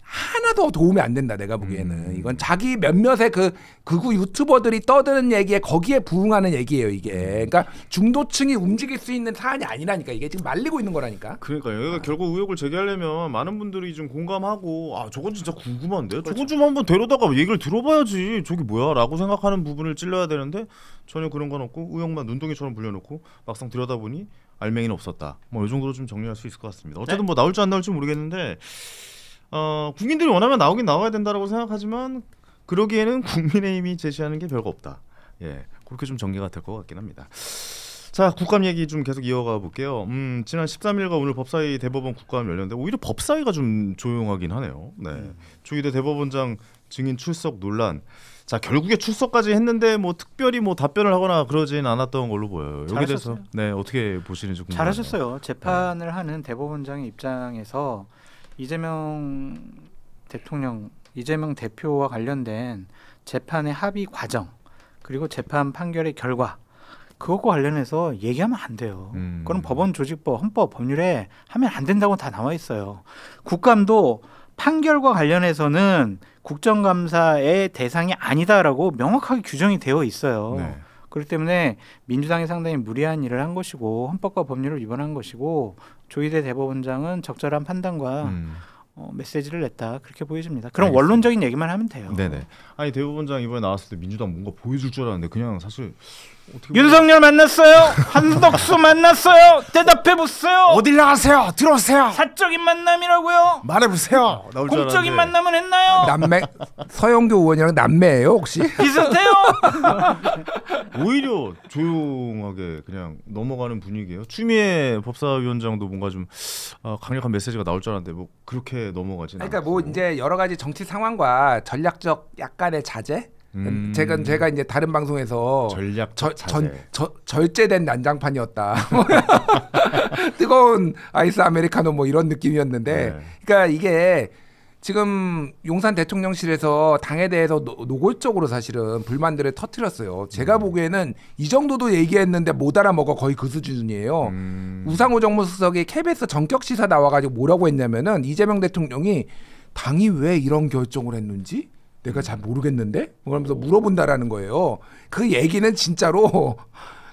하나도 도움이 안 된다 내가 보기에는. 이건 자기 몇몇의 그 극우 유튜버들이 떠드는 얘기에 거기에 부응하는 얘기예요 이게. 그러니까 중도층이 움직일 수 있는 사안이 아니라니까 이게 지금 말리고 있는 거라니까. 그러니까 여기가 결국 의혹을 제기하려면 많은 분들이 좀 공감하고 아 저건 진짜 궁금한데 저건 좀 한번 데려다가 얘기를 들어봐야지 저기 뭐야라고 생각하는 부분을 찔러야 되는데 전혀 그런 건 없고 의혹만 눈덩이처럼 불려놓고 막상 들여다보니 알맹이는 없었다. 뭐 이 정도로 좀 정리할 수 있을 것 같습니다. 어쨌든 뭐 나올지 안 나올지 모르겠는데 국민들이 원하면 나오긴 나와야 된다라고 생각하지만 그러기에는 국민의힘이 제시하는 게 별거 없다. 예, 그렇게 좀 정리가 될 것 같긴 합니다. 자, 국감 얘기 좀 계속 이어가 볼게요. 지난 13일과 오늘 법사위 대법원 국감 열렸는데 오히려 법사위가 좀 조용하긴 하네요. 네, 조희대 대법원장 증인 출석 논란. 자, 결국에 출석까지 했는데 뭐 특별히 뭐 답변을 하거나 그러진 않았던 걸로 보여요. 여기 대해서 네 어떻게 보시는지 궁금해요. 잘하셨어요. 재판을 하는 대법원장의 입장에서 이재명 대통령, 이재명 대표와 관련된 재판의 합의 과정 그리고 재판 판결의 결과 그것과 관련해서 얘기하면 안 돼요. 그건 법원 조직법, 헌법, 법률에 하면 안 된다고 다 나와 있어요. 국감도 판결과 관련해서는 국정감사의 대상이 아니다라고 명확하게 규정이 되어 있어요. 네. 그렇기 때문에 민주당이 상당히 무리한 일을 한 것이고 헌법과 법률을 위반한 것이고 조희대 대법원장은 적절한 판단과 메시지를 냈다 그렇게 보여집니다. 그럼 알겠습니다. 원론적인 얘기만 하면 돼요. 네네. 아니 대법원장 이번에 나왔을 때 민주당 뭔가 보여줄 줄 알았는데 그냥 사실 어떻게 윤석열 만났어요? 한덕수 만났어요? 대답해 보세요. 어딜 나가세요? 들어오세요. 사적인 만남이라고요? 말해보세요. 나올 줄 공적인 알았는데. 만남은 했나요? 남매 서영교 의원이랑 남매예요 혹시? 비슷해요? 오히려 조용하게 그냥 넘어가는 분위기예요. 추미애 법사위원장도 뭔가 좀 강력한 메시지가 나올 줄 알았는데 뭐 그렇게 넘어가진 그러니까 뭐 않고. 이제 여러 가지 정치 상황과 전략적 약간의 자제. 제가 이제 다른 방송에서 전략적 자제. 절제된 난장판이었다. 뜨거운 아이스 아메리카노 뭐 이런 느낌이었는데, 네. 그러니까 이게 지금 용산 대통령실에서 당에 대해서 노골적으로 사실은 불만들을 터뜨렸어요. 제가 보기에는 이 정도도 얘기했는데 못 알아먹어 거의 그 수준이에요. 우상호 정무수석이 KBS 전격 시사 나와가지고 뭐라고 했냐면은 이재명 대통령이 당이 왜 이런 결정을 했는지 내가 잘 모르겠는데? 그러면서 물어본다라는 거예요. 그 얘기는 진짜로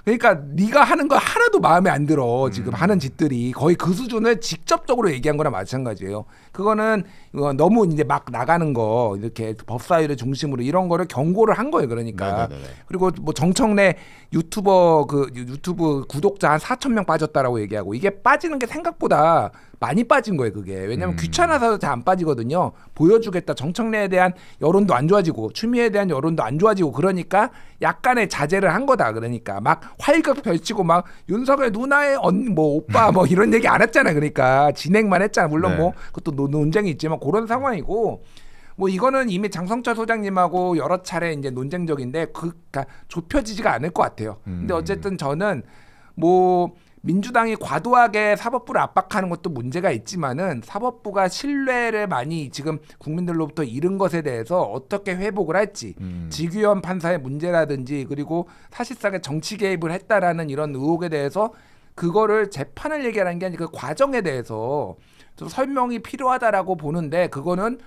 그러니까 네가 하는 거 하나도 마음에 안 들어. 지금 하는 짓들이 거의 그 수준을 직접적으로 얘기한 거나 마찬가지예요. 그거는 너무 이제 막 나가는 거 이렇게 법사위를 중심으로 이런 거를 경고를 한 거예요. 그러니까. 네네네. 그리고 뭐 정청래 유튜버 유튜브 구독자 한 4,000명 빠졌다라고 얘기하고 이게 빠지는 게 생각보다 많이 빠진 거예요. 그게 왜냐하면 귀찮아서 잘 안 빠지거든요. 보여주겠다. 정청래에 대한 여론도 안 좋아지고 추미애에 대한 여론도 안 좋아지고 그러니까 약간의 자제를 한 거다. 그러니까 막 활극 펼치고 막 윤석열 누나의 뭐 오빠 뭐 이런 얘기 안 했잖아요. 그러니까 진행만 했잖아. 물론 네. 뭐 그것도 논쟁이 있지만 그런 상황이고 뭐 이거는 이미 장성철 소장님하고 여러 차례 이제 논쟁적인데 그러니까 좁혀지지가 않을 것 같아요. 근데 어쨌든 저는 뭐 민주당이 과도하게 사법부를 압박하는 것도 문제가 있지만은 사법부가 신뢰를 많이 지금 국민들로부터 잃은 것에 대해서 어떻게 회복을 할지 지규현 판사의 문제라든지 그리고 사실상의 정치 개입을 했다라는 이런 의혹에 대해서 그거를 재판을 얘기하는 게 아니라 그 과정에 대해서 좀 설명이 필요하다라고 보는데 그거는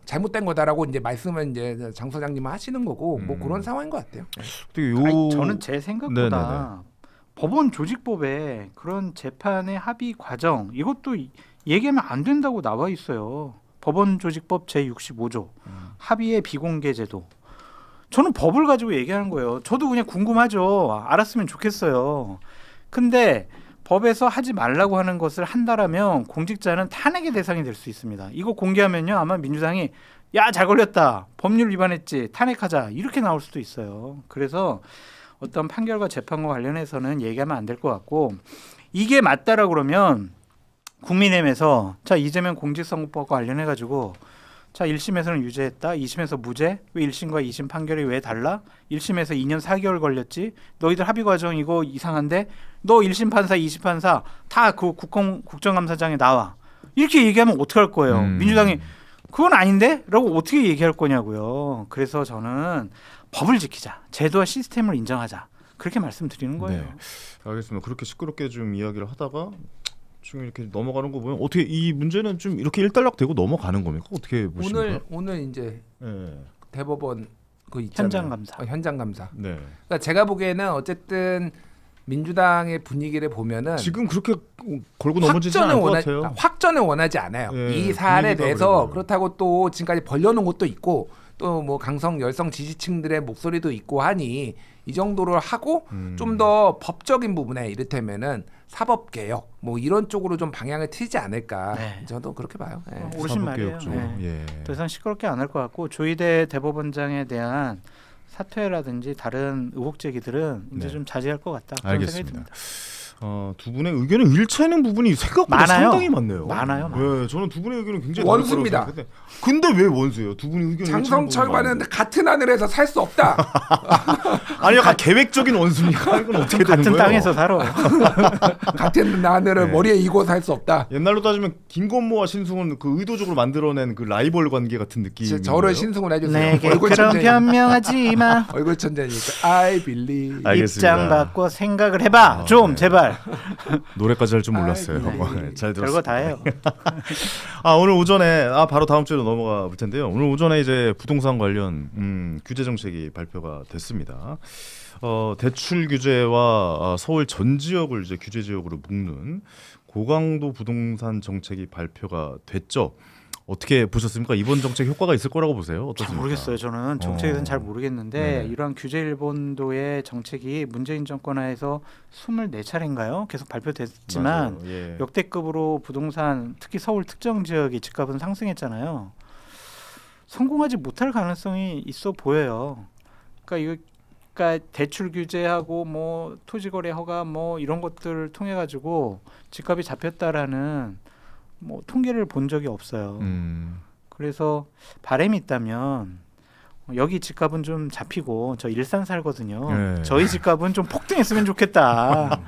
잘못된 거다라고 이제 말씀을 이제 장 소장님은 하시는 거고 뭐 그런 상황인 것 같아요. 어떻게 아니, 저는 제 생각보다 네네네. 법원 조직법에 그런 재판의 합의 과정 이것도 얘기하면 안 된다고 나와 있어요. 법원 조직법 제65조 합의의 비공개 제도. 저는 법을 가지고 얘기하는 거예요. 저도 그냥 궁금하죠. 알았으면 좋겠어요. 근데 법에서 하지 말라고 하는 것을 한다라면 공직자는 탄핵의 대상이 될 수 있습니다. 이거 공개하면요 아마 민주당이 야, 잘 걸렸다. 법률 위반했지. 탄핵하자. 이렇게 나올 수도 있어요. 그래서 어떤 판결과 재판과 관련해서는 얘기하면 안 될 것 같고 이게 맞다라고 그러면 국민의힘에서 자 이재명 공직선거법과 관련해 가지고 자 1심에서는 유죄했다. 2심에서 무죄. 왜 1심과 2심 판결이 왜 달라? 1심에서 2년 4개월 걸렸지. 너희들 합의 과정 이거 이상한데 너 1심 판사 2심 판사 다 그 국정감사장에 나와. 이렇게 얘기하면 어떡할 거예요. 민주당이 그건 아닌데? 라고 어떻게 얘기할 거냐고요. 그래서 저는 법을 지키자. 제도와 시스템을 인정하자. 그렇게 말씀드리는 거예요. 네. 알겠습니다. 그렇게 시끄럽게 좀 이야기를 하다가 지금 이렇게 넘어가는 거 보면 어떻게 이 문제는 좀 이렇게 일단락되고 넘어가는 겁니까? 어떻게 보십니까? 오늘 이제 네. 대법원 그 있잖아요. 현장 감사. 현장 감사. 네. 그러니까 제가 보기에는 어쨌든 민주당의 분위기를 보면은 지금 그렇게 걸고 넘어지지 않을 것 같아요. 확전을 원하지 않아요. 예, 이 사안에 대해서 그래요. 그렇다고 또 지금까지 벌려놓은 것도 있고 또 뭐 강성 열성 지지층들의 목소리도 있고 하니 이 정도를 하고 좀 더 법적인 부분에 이를테면은 사법 개혁 뭐 이런 쪽으로 좀 방향을 트이지 않을까. 네. 저도 그렇게 봐요. 예. 옳으신 말이에요. 네. 예. 더 이상 시끄럽게 안 할 것 같고 조희대 대법원장에 대한 사퇴라든지 다른 의혹 제기들은 이제 네. 좀 자제할 것 같다. 그런 생각이 알겠습니다. 듭니다. 두 분의 의견은 일치하는 부분이 생각보다 많아요. 상당히 많네요. 많아요. 네, 저는 두 분의 의견은 굉장히 원수입니다. 다를 거라고 생각했는데 근데 왜 원수예요? 두 분의 의견이 장성철과는 같은 하늘에서 살 수 없다. 아니 약간 계획적인 원수입니까? 이건 어떻게 되는 같은 거예요? 땅에서 살아. 같은 하늘을 네. 머리에 이고 살 수 없다. 옛날로 따지면 김건모와 신승훈 그 의도적으로 만들어낸 그 라이벌 관계 같은 느낌이. 저를 신승훈 해주세요. 내게 얼굴 그런 천재니까. 변명하지 마. 얼굴 천재니까. I believe. 알겠습니다. 입장 바꿔 생각을 해봐. 좀 네. 제발. 노래까지 할 줄 몰랐어요. 네. 잘 들었어요. 별거 다 해요. 오늘 오전에 바로 다음 주로 넘어가 볼 텐데요. 오늘 오전에 이제 부동산 관련 규제 정책이 발표가 됐습니다. 대출 규제와 서울 전 지역을 이제 규제 지역으로 묶는 고강도 부동산 정책이 발표가 됐죠. 어떻게 보셨습니까? 이번 정책 효과가 있을 거라고 보세요? 어떻습니까? 잘 모르겠어요. 저는 정책에 대해서는 잘 모르겠는데 네. 이러한 규제 일본도의 정책이 문재인 정권 하에서 24차례인가요? 계속 발표됐지만 맞아요. 예. 역대급으로 부동산 특히 서울 특정 지역의 집값은 상승했잖아요. 성공하지 못할 가능성이 있어 보여요. 그러니까 대출 규제하고 뭐 토지거래 허가 뭐 이런 것들을 통해 가지고 집값이 잡혔다라는 뭐 통계를 본 적이 없어요. 그래서 바람이 있다면 여기 집값은 좀 잡히고 저 일산 살거든요. 네. 저희 집값은 좀 폭등했으면 좋겠다.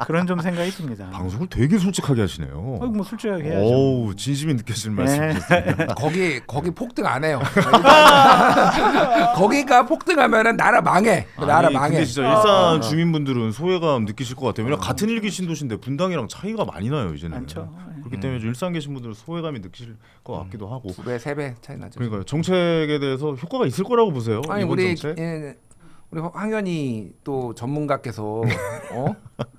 그런 좀 생각이 듭니다. 방송을 되게 솔직하게 하시네요. 뭐 솔직하게 해야죠. 오우, 진심이 느껴지는 말씀이셨습니다. 거기 폭등 안 해요. 거기가 폭등하면은 나라 망해. 나라 아니, 망해. 근데 진짜 일산 주민분들은 소외감 느끼실 것 같아요. 왜냐면 같은 일기 신도시인데 분당이랑 차이가 많이 나요 이제는. 많죠. 그렇기 때문에 좀 일산 계신 분들은 소외감이 느끼실 것 같기도 하고. 2배, 3배 차이 나죠. 그러니까 정책에 대해서 효과가 있을 거라고 보세요. 아니 이번 우리 정책? 우리 황현희 또 전문가께서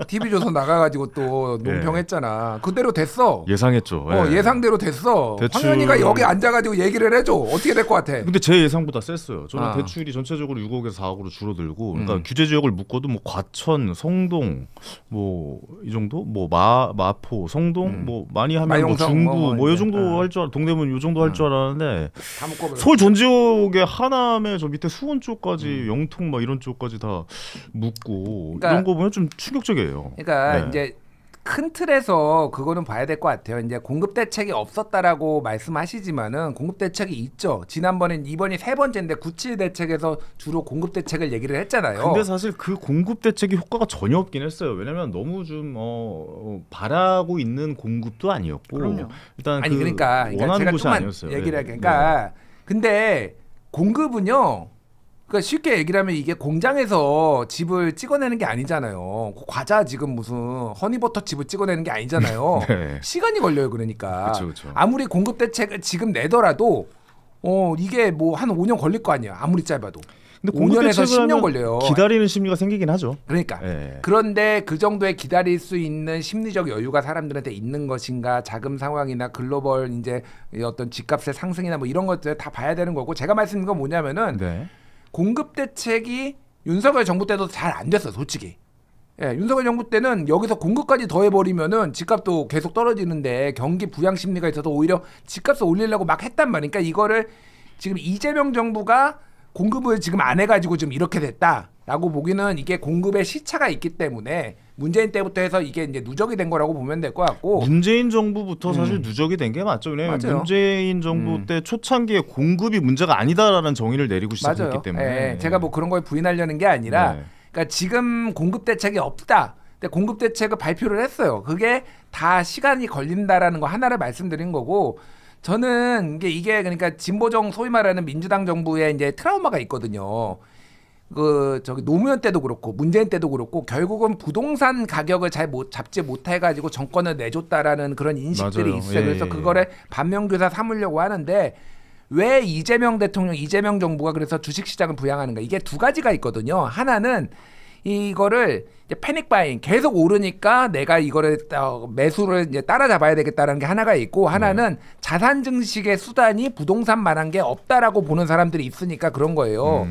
TV조선 나가가지고 또 논평했잖아. 그대로 됐어. 예상했죠. 예상대로 됐어. 대출- 황현희가 여기 앉아가지고 얘기를 해줘. 어떻게 될 것 같아? 근데 제 예상보다 셌어요. 저는 아. 대출이 전체적으로 6억에서 4억으로 줄어들고, 그러니까 음. 규제 지역을 묶어도 뭐 과천, 성동, 뭐 이 정도, 뭐 마포, 성동, 뭐 많이 하면 뭐 마용성, 중구, 뭐 뭐 이 이제. 정도 할 줄, 동대문 이 정도 할 줄 알았는데 다 묶어버려. 서울 전 지역의 하남에 저 밑에 수원 쪽까지, 영통 막 이런 쪽까지 다 묶고 그러니까- 이런 거 보면 좀 충격적이에요. 그러니까 네. 이제 큰 틀에서 그거는 봐야 될 것 같아요. 이제 공급 대책이 없었다라고 말씀하시지만은 공급 대책이 있죠. 지난번엔 이번이 세 번째인데 97 대책에서 주로 공급 대책을 얘기를 했잖아요. 근데 사실 그 공급 대책이 효과가 전혀 없긴 했어요. 왜냐면 너무 좀 바라고 있는 공급도 아니었고, 그럼요. 일단 아니 그 그러니까 원하는 제가 곳이 좀만 아니었어요. 얘기를 네. 할게요. 그러니까 근데 공급은요. 그러니까 쉽게 얘기를 하면 이게 공장에서 집을 찍어내는 게 아니잖아요. 과자 지금 무슨 허니버터 집을 찍어내는 게 아니잖아요. 네. 시간이 걸려요. 그러니까 그쵸, 그쵸. 아무리 공급 대책을 지금 내더라도 이게 뭐 한 5년 걸릴 거 아니야. 아무리 짧아도. 근데 5년에서 10년 걸려요. 기다리는 심리가 생기긴 하죠. 그러니까 예. 그런데 그 정도의 기다릴 수 있는 심리적 여유가 사람들한테 있는 것인가, 자금 상황이나 글로벌 이제 어떤 집값의 상승이나 뭐 이런 것들 다 봐야 되는 거고, 제가 말씀드린 건 뭐냐면은 네. 공급 대책이 윤석열 정부 때도 잘 안 됐어, 솔직히. 예, 윤석열 정부 때는 여기서 공급까지 더해버리면은 집값도 계속 떨어지는데 경기 부양 심리가 있어서 오히려 집값을 올리려고 막 했단 말이니까, 그러니까 이거를 지금 이재명 정부가 공급을 지금 안 해가지고 지금 이렇게 됐다라고 보기는, 이게 공급에 시차가 있기 때문에 문재인 때부터 해서 이게 이제 누적이 된 거라고 보면 될 것 같고, 문재인 정부부터 사실 누적이 된 게 맞죠. 왜냐면 맞아요. 문재인 정부 때 초창기에 공급이 문제가 아니다라는 정의를 내리고 시작했기 맞아요. 때문에 예, 제가 뭐 그런 거에 부인하려는 게 아니라, 네. 그러니까 지금 공급 대책이 없다. 근데 공급 대책을 발표를 했어요. 그게 다 시간이 걸린다라는 거 하나를 말씀드린 거고, 저는 이게 그러니까 진보정 소위 말하는 민주당 정부의 이제 트라우마가 있거든요. 그 저기 노무현 때도 그렇고 문재인 때도 그렇고 결국은 부동산 가격을 잘 잡지 못해가지고 정권을 내줬다라는 그런 인식들이 맞아요. 있어요. 예, 그래서 예. 그거를 반면교사 삼으려고 하는데, 왜 이재명 대통령, 이재명 정부가 그래서 주식시장을 부양하는가? 이게 두 가지가 있거든요. 하나는 이거를 이제 패닉 바잉, 계속 오르니까 내가 이거를 매수를 이제 따라잡아야 되겠다는 게 하나가 있고, 하나는 자산 증식의 수단이 부동산만한 게 없다라고 보는 사람들이 있으니까 그런 거예요.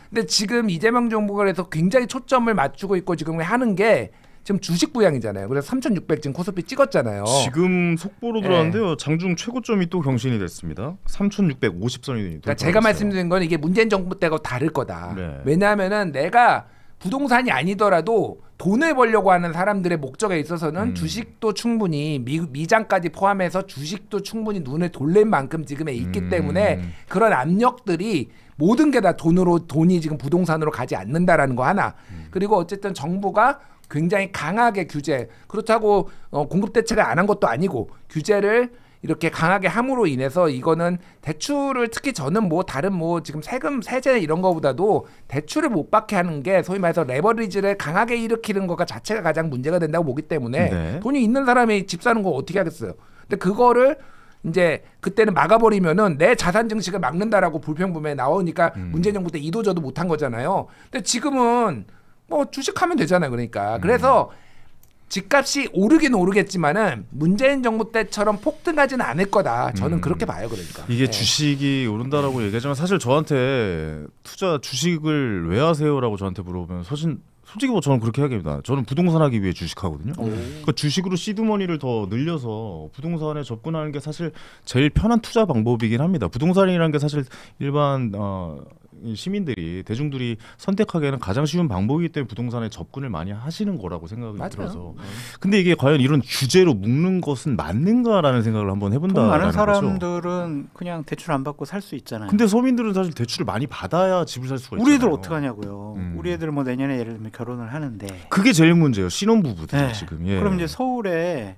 근데 지금 이재명 정부가 그래서 굉장히 초점을 맞추고 있고 지금 하는 게 지금 주식 부양이잖아요. 그래서 3,600 지금 코스피 찍었잖아요. 지금 속보로 들어왔는데요. 장중 최고점이 또 경신이 됐습니다. 3,650선이. 그러니까 제가 말씀드린 건 이게 문재인 정부 때하고 다를 거다. 네. 왜냐하면은 내가 부동산이 아니더라도 돈을 벌려고 하는 사람들의 목적에 있어서는 주식도 충분히 미장까지 포함해서 주식도 충분히 눈을 돌릴 만큼 지금에 있기 때문에 그런 압력들이 모든 게 다 돈이 지금 부동산으로 가지 않는다라는 거 하나. 그리고 어쨌든 정부가 굉장히 강하게 규제, 그렇다고 공급 대책을 안 한 것도 아니고 규제를 이렇게 강하게 함으로 인해서 이거는 대출을, 특히 저는 뭐 다른 뭐 지금 세금 세제 이런 거보다도 대출을 못 받게 하는 게 소위 말해서 레버리지를 강하게 일으키는 것가 자체가 가장 문제가 된다고 보기 때문에 네. 돈이 있는 사람이 집 사는 거 어떻게 하겠어요. 근데 그거를 이제 그때는 막아버리면은 내 자산 증식을 막는다라고 불평불만이 나오니까 문재인 정부 때 이도저도 못한 거잖아요. 근데 지금은 뭐 주식하면 되잖아요. 그러니까 그래서 집값이 오르긴 오르겠지만은 문재인 정부 때처럼 폭등하지는 않을 거다. 저는 그렇게 봐요. 그러니까 이게 주식이 오른다라고 얘기하지만 사실 저한테 주식을 왜 하세요라고 저한테 물어보면 솔직히 뭐 저는 그렇게 하겠습니다. 저는 부동산 하기 위해 주식하거든요. 그러니까 주식으로 시드머니를 더 늘려서 부동산에 접근하는 게 사실 제일 편한 투자 방법이긴 합니다. 부동산이라는 게 사실 일반 시민들이, 대중들이 선택하기에는 가장 쉬운 방법이기 때문에 부동산에 접근을 많이 하시는 거라고 생각이 맞아요. 들어서. 근데 이게 과연 이런 규제로 묶는 것은 맞는가라는 생각을 한번 해본다는 돈 많은 거죠. 사람들은 그냥 대출 안 받고 살 수 있잖아요. 근데 서민들은 사실 대출을 많이 받아야 집을 살 수가 있잖아요. 우리 애들 어떡하냐고요. 우리 애들 뭐 내년에 예를 들면 결혼을 하는데 그게 제일 문제예요. 신혼부부들 네. 지금. 예. 그럼 이제 서울에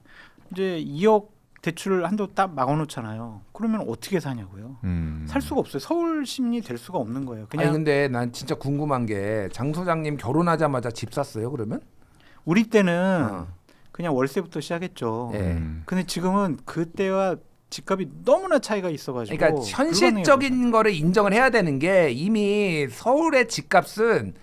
이제 2억 대출을 한도 딱 막아놓잖아요. 그러면 어떻게 사냐고요. 살 수가 없어요. 서울 시민이 될 수가 없는 거예요. 그냥 아니 근데 난 진짜 궁금한 게, 장 소장님 결혼하자마자 집 샀어요? 그러면? 우리 때는 그냥 월세부터 시작했죠. 예. 근데 지금은 그때와 집값이 너무나 차이가 있어가지고. 그러니까 현실적인 거를 인정을 해야 되는 게, 이미 서울의 집값은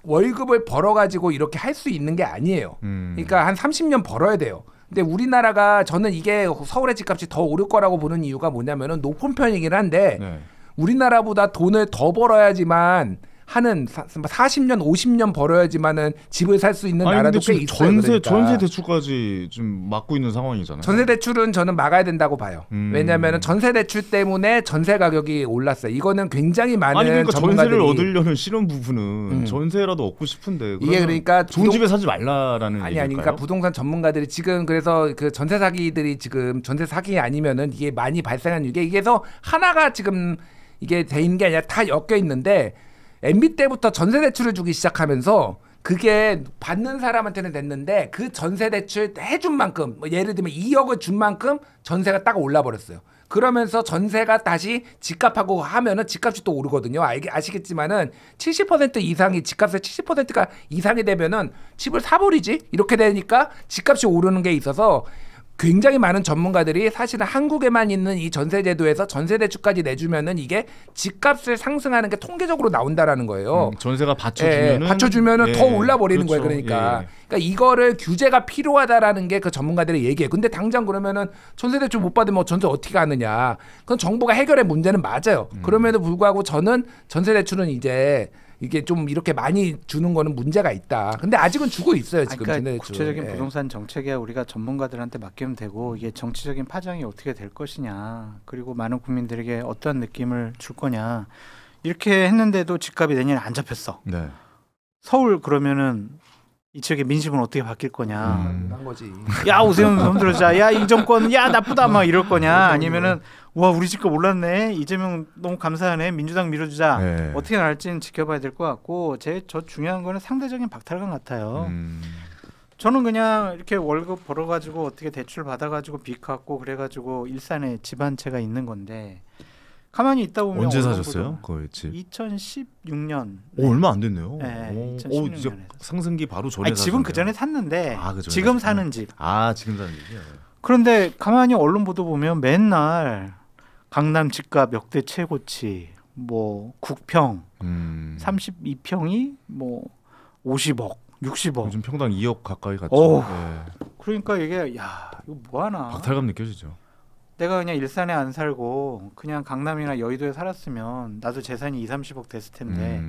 월급을 벌어가지고 이렇게 할 수 있는 게 아니에요. 그러니까 한 30년 벌어야 돼요. 근데 우리나라가, 저는 이게 서울의 집값이 더 오를 거라고 보는 이유가 뭐냐면은 높은 편이긴 한데 네. 우리나라보다 돈을 더 벌어야지만 하는 40년, 50년 벌어야지만은 집을 살 수 있는 나라도 꽤 있어요. 전세 대출까지 좀 막고 있는 상황이잖아요. 전세 대출은 저는 막아야 된다고 봐요. 왜냐하면 전세 대출 때문에 전세 가격이 올랐어요. 이거는 굉장히 많은 아니 그러니까 전문가들이, 전세를 얻으려는 신혼부부는 전세라도 얻고 싶은데 이게 그러니까 좋은 집에 사지 말라라는 아니 얘기일까요? 그러니까 부동산 전문가들이 지금 그래서 그 전세 사기들이 지금 전세 사기 아니면은 이게 많이 발생한 이게 그래서 하나가 지금 이게 돼 있는 게 아니라 다 엮여 있는데, MB 때부터 전세 대출을 주기 시작하면서 그게 받는 사람한테는 됐는데 그 전세 대출 해준 만큼, 뭐 예를 들면 2억을 준 만큼 전세가 딱 올라 버렸어요. 그러면서 전세가 다시 집값하고 하면은 집값이 또 오르거든요. 아시겠지만은 70% 이상이, 집값의 70%가 이상이 되면은 집을 사버리지, 이렇게 되니까 집값이 오르는 게 있어서 굉장히 많은 전문가들이 사실은 한국에만 있는 이 전세 제도에서 전세 대출까지 내주면은 이게 집값을 상승하는 게 통계적으로 나온다라는 거예요. 전세가 받쳐주면은 더 올라버리는 그렇죠. 거예요. 그러니까 이거를 규제가 필요하다라는 게 그 전문가들의 얘기예요. 근데 당장 그러면은 전세 대출 못 받으면 전세 어떻게 하느냐? 그건 정부가 해결할 문제는 맞아요. 그럼에도 불구하고 저는 전세 대출은 이게 좀 이렇게 많이 주는 거는 문제가 있다. 근데 아직은 주고 있어요 지금. 그러니까 구체적인 부동산 정책에 우리가 전문가들한테 맡기면 되고 이게 정치적인 파장이 어떻게 될 것이냐, 그리고 많은 국민들에게 어떤 느낌을 줄 거냐 이렇게 했는데도 집값이 내년에 안 잡혔어. 네. 서울 그러면은 이 지역의 민심은 어떻게 바뀔 거냐? 한 거지. 야 오세훈 손들어자. 야 이 정권 야 나쁘다 막 이럴 거냐? 아니면은 와 우리 집값 올랐네. 이재명 너무 감사하네. 민주당 밀어주자. 네. 어떻게 나올지는 지켜봐야 될 것 같고 저 중요한 거는 상대적인 박탈감 같아요. 저는 그냥 이렇게 월급 벌어가지고 어떻게 대출 받아가지고 빚 갚고 그래가지고 일산에 집 한 채가 있는 건데 가만히 있다 보면 언제 사셨어요? 거의 집. 2016년. 얼마 안 됐네요. 네, 이제 2016년에 상승기 바로 전에 아니, 집은 그 전에 샀는데 그 전에 지금 사셨구나. 사는 집. 지금 사는 집이요. 그런데 가만히 언론 보도 보면 맨날 강남 집값 역대 최고치, 뭐 국평 32평이 뭐 50억, 60억. 요즘 평당 2억 가까이 갔죠. 오. 네. 그러니까 이게 야 이거 뭐 하나? 박탈감 느껴지죠. 내가 그냥 일산에 안 살고 그냥 강남이나 여의도에 살았으면 나도 재산이 2, 30억 됐을 텐데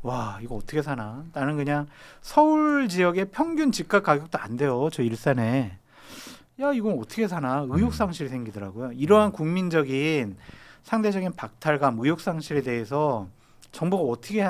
와 이거 어떻게 사나? 나는 그냥 서울 지역의 평균 집값 가격도 안 돼요. 저 일산에. 야 이건 어떻게 사나? 의욕상실이 생기더라고요. 이러한 국민적인 상대적인 박탈감, 의욕상실에 대해서 정부가 어떻게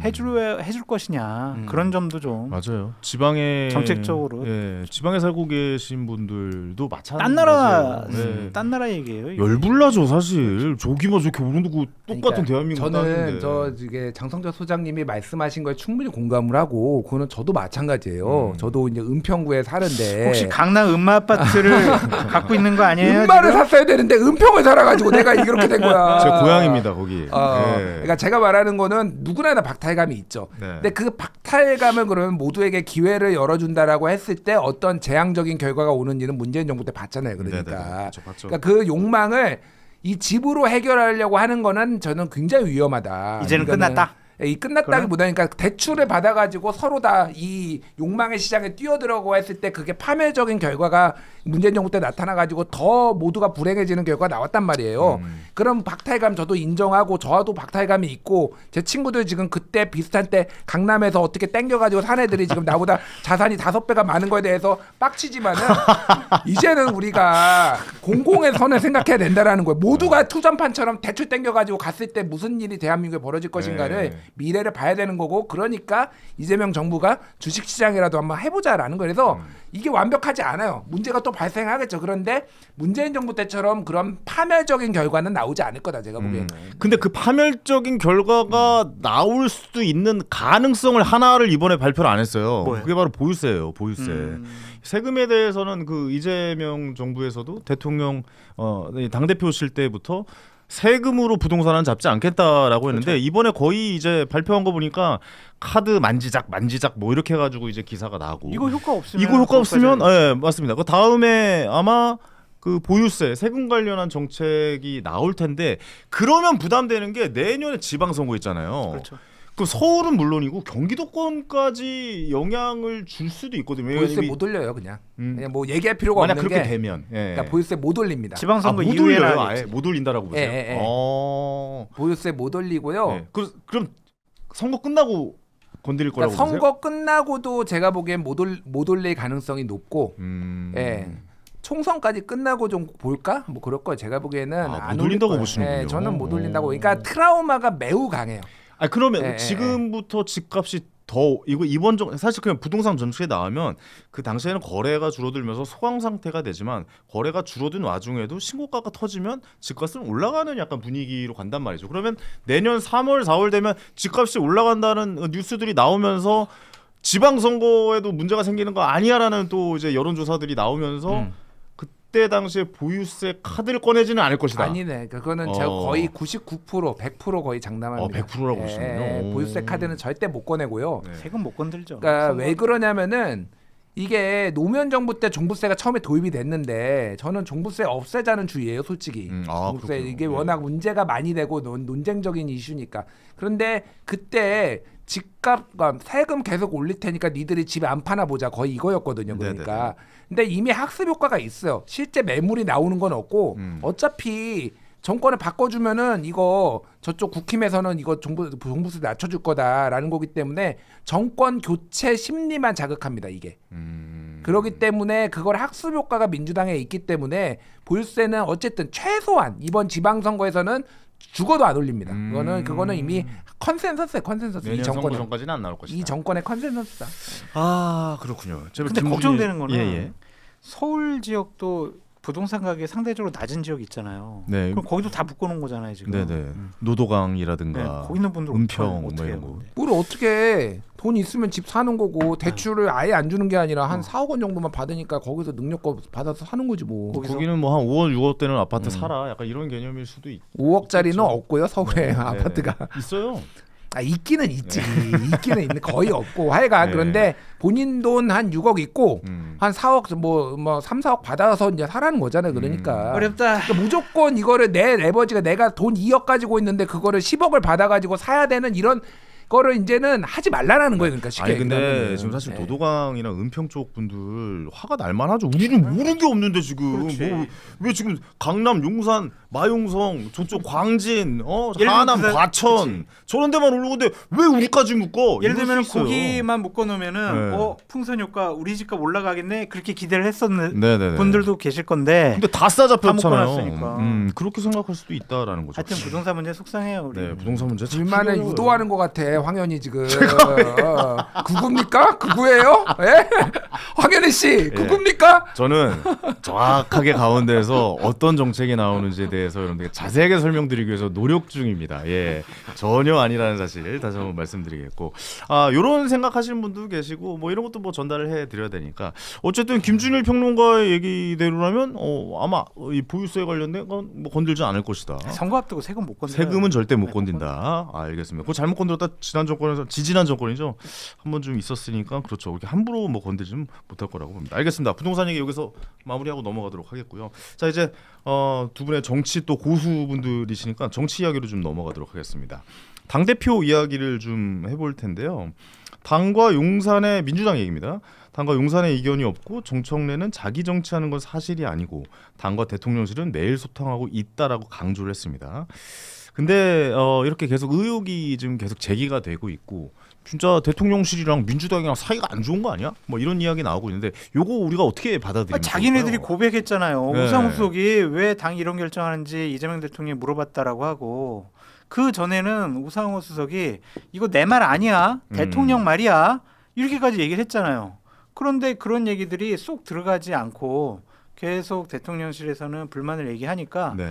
해줄 것이냐 그런 점도 좀 맞아요. 지방에 정책적으로 지방에 살고 계신 분들도 마찬가지예요. 딴 나라 얘기예요. 이게. 열불나죠 사실. 저기만 저렇게 오르고 똑같은 그러니까 대한민국 저는 땅인데. 이게 장성철 소장님이 말씀하신 거에 충분히 공감을 하고 그거는 저도 마찬가지예요. 저도 이제 은평구에 사는데 혹시 강남 음마 아파트를 갖고 있는 거 아니에요? 음마를 샀어야 되는데 은평을 살아가지고 내가 이렇게 된 거야. 제 고향입니다 거기. 그러니까 제가 말하는 거는 누구나 다 박탈감이 있죠. 근데 그 박탈감을 그러면 모두에게 기회를 열어준다라고 했을 때 어떤 재앙적인 결과가 오는지는 문재인 정부 때 봤잖아요. 그러니까, 그러니까 그 욕망을 이 집으로 해결하려고 하는 거는 저는 굉장히 위험하다. 이제는 끝났다. 이 끝났다기보다는 그러니까 대출을 받아가지고 서로 다 이 욕망의 시장에 뛰어들어가고 했을 때 그게 파멸적인 결과가 문재인 정부 때 나타나가지고 더 모두가 불행해지는 결과가 나왔단 말이에요. 그럼 박탈감 저도 인정하고 저도 박탈감이 있고 제 친구들 지금 그때 비슷한 때 강남에서 어떻게 땡겨가지고 산 애들이 지금 나보다 자산이 5배가 많은 거에 대해서 빡치지만은 이제는 우리가 공공의 선을 생각해야 된다라는 거예요. 모두가 투전판처럼 대출 땡겨가지고 갔을 때 무슨 일이 대한민국에 벌어질 것인가를 미래를 봐야 되는 거고 그러니까 이재명 정부가 주식시장이라도 한번 해보자라는 거예요. 그래서 이게 완벽하지 않아요. 문제가 또 발생하겠죠. 그런데 문재인 정부 때처럼 그런 파멸적인 결과는 나오지 않을 거다 제가 보기에는. 근데 그 파멸적인 결과가 나올 수도 있는 가능성을 하나를 이번에 발표를 안 했어요. 뭐예요? 그게 바로 보유세예요. 보유세. 세금에 대해서는 그 이재명 정부에서도 대통령 당대표실 때부터 세금으로 부동산은 잡지 않겠다라고 했는데 그렇죠. 이번에 거의 이제 발표한 거 보니까 카드 만지작 뭐 이렇게 해가지고 이제 기사가 나고 이거 효과 없으면 맞습니다. 그 다음에 아마 그 보유세 세금 관련한 정책이 나올 텐데 그러면 부담되는 게 내년에 지방선거 있잖아요. 그렇죠. 그 서울은 물론이고 경기도권까지 영향을 줄 수도 있거든요. 보유세 못 올려요 그냥. 그냥 뭐 얘기할 필요가 만약 없는 그렇게 게 되면 그러니까 보유세 못 올립니다. 지방선거 못 이후에 올려요. 나겠지. 아예 못 올린다라고 보세요. 보유세 못 올리고요. 그럼 선거 끝나고 건드릴 거라고 그러니까 보세요? 선거 끝나고도 제가 보기엔 못 올릴 가능성이 높고 총선까지 끝나고 좀 볼까? 뭐 그럴 거예요. 제가 보기에는 안 못 올린다고 거예요. 보시는군요. 저는 못 올린다고. 그러니까 트라우마가 매우 강해요. 그러면 지금부터 집값이 더 이번 사실 그냥 부동산 전체에 나오면 그 당시에는 거래가 줄어들면서 소강 상태가 되지만 거래가 줄어든 와중에도 신고가가 터지면 집값은 올라가는 약간 분위기로 간단 말이죠. 그러면 내년 3월 4월 되면 집값이 올라간다는 뉴스들이 나오면서 지방선거에도 문제가 생기는 거 아니야라는 또 이제 여론조사들이 나오면서 그때 당시에 보유세 카드를 꺼내지는 않을 것이다. 아니네. 그거는 제가 거의 99%, 100% 거의 장담합니다. 100%라고 보시는군요. 보유세 카드는 절대 못 꺼내고요. 세금 못 건들죠. 그러니까 왜 그러냐면은 이게 노무현 정부 때 종부세가 처음에 도입이 됐는데 저는 종부세 없애자는 주의예요, 솔직히. 종부세 그렇군요. 이게 워낙 문제가 많이 되고 논쟁적인 이슈니까. 그런데 그때 집값과 세금 계속 올릴 테니까 니들이 집 안 파나 보자 거의 이거였거든요. 그러니까. 네네네. 근데 이미 학습 효과가 있어요. 실제 매물이 나오는 건 없고 어차피 정권을 바꿔주면은 이거 저쪽 국힘에서는 이거 종부세 낮춰줄 거다라는 거기 때문에 정권 교체 심리만 자극합니다, 이게. 그렇기 때문에 그걸 학습 효과가 민주당에 있기 때문에 보유세는 어쨌든 최소한 이번 지방선거에서는 죽어도 안 올립니다. 그거는 이미 컨센서스예요, 컨센서스. 내년 이 선거 전까지는 안 나올 것이다. 이 정권의 컨센서스다. 그렇군요. 근데 걱정되는 거는 예. 서울 지역도 부동산 가격이 상대적으로 낮은 지역이 있잖아요. 네. 그럼 거기도 다 묶어놓은 거잖아요 지금. 네네. 노도강이라든가 네, 거기 있는 분들 은평 뭐 어떻게 이런 해요? 거. 뭘 어떻게 돈 있으면 집 사는 거고 대출을 아예 안 주는 게 아니라 한 4억 원 정도만 받으니까 거기서 능력껏 받아서 사는 거지 뭐. 거기는 뭐 한 5억 6억대는 아파트 사라. 약간 이런 개념일 수도 5억짜리는 있겠죠. 없고요, 서울에 네, 아파트가. 있어요. 있기는 있지. 있기는 있는데 거의 없고 하여간 네. 그런데 본인 돈 한 6억 있고 한 4억 뭐 3, 4억 받아서 이제 사라는 거잖아요. 그러니까. 어렵다. 그러니까 무조건 이거를 내 레버지가 내가 돈 2억 가지고 있는데 그거를 10억을 받아 가지고 사야 되는 이런 거를 이제는 하지 말라는 거예요. 그러니까 쉽게 아니 근데 얘기하면은. 지금 사실 네. 노도강이나 은평 쪽 분들 화가 날만하죠. 우리는 모르는 게 없는데 지금 그렇지. 왜 지금 강남, 용산, 마용성, 저쪽 광진, 예를 하남, 들면 과천 저런 데만 올라오는데 왜 우리까지 묶어? 예를 이럴 들면 수 있어요. 고기만 묶어놓으면은 네. 풍선 효과 우리 집값 올라가겠네 그렇게 기대를 했었는 네네네. 분들도 계실 건데 근데 다 싸잡혔잖아요. 묶어놨으니까. 그렇게 생각할 수도 있다라는 거죠. 하여튼 부동산 문제 속상해요 우리. 네, 부동산 문제 참 불만을 크게요. 유도하는 것 같아 황현이 지금. 구구입니까? 구구예요? 예? 황현희 씨 구구입니까? 저는 정확하게 가운데에서 어떤 정책이 나오는지에 대해서 여러분들께 자세하게 설명드리기 위해서 노력 중입니다. 예, 전혀 아니라는 사실 다시 한번 말씀드리겠고, 이런 생각하시는 분도 계시고 뭐 이런 것도 뭐 전달을 해드려야 되니까 어쨌든 김준일 평론가의 얘기대로라면 아마 이 보유세 관련된 건 뭐 건들지 않을 것이다. 선거 앞두고 세금 못 건드. 세금은 절대 못 건든다. 알겠습니다. 그거 잘못 건드렸다 지난 정권에서 지지난 정권이죠. 한 번 좀 있었으니까 그렇죠. 그렇게 함부로 뭐 건들지는 못할 거라고 봅니다. 알겠습니다. 부동산 얘기 여기서 마무리하고 넘어가도록 하겠고요. 자 이제 두 분의 정치 또 고수분들이시니까 정치 이야기로 좀 넘어가도록 하겠습니다. 당 대표 이야기를 좀 해볼 텐데요. 당과 용산의 민주당 얘기입니다. 당과 용산의 이견이 없고 정청래는 자기 정치하는 건 사실이 아니고 당과 대통령실은 매일 소통하고 있다라고 강조를 했습니다. 근데 이렇게 계속 의혹이 지금 계속 제기가 되고 있고 진짜 대통령실이랑 민주당이랑 사이가 안 좋은 거 아니야? 뭐 이런 이야기 나오고 있는데 요거 우리가 어떻게 받아들이면 자기네들이 좋을까요? 고백했잖아요. 네. 우상호 수석이 왜 당 이런 결정하는지 이재명 대통령이 물어봤다라고 하고 그 전에는 우상호 수석이 이거 내 말 아니야. 대통령 말이야. 이렇게까지 얘기를 했잖아요. 그런데 그런 얘기들이 쏙 들어가지 않고 계속 대통령실에서는 불만을 얘기하니까 네.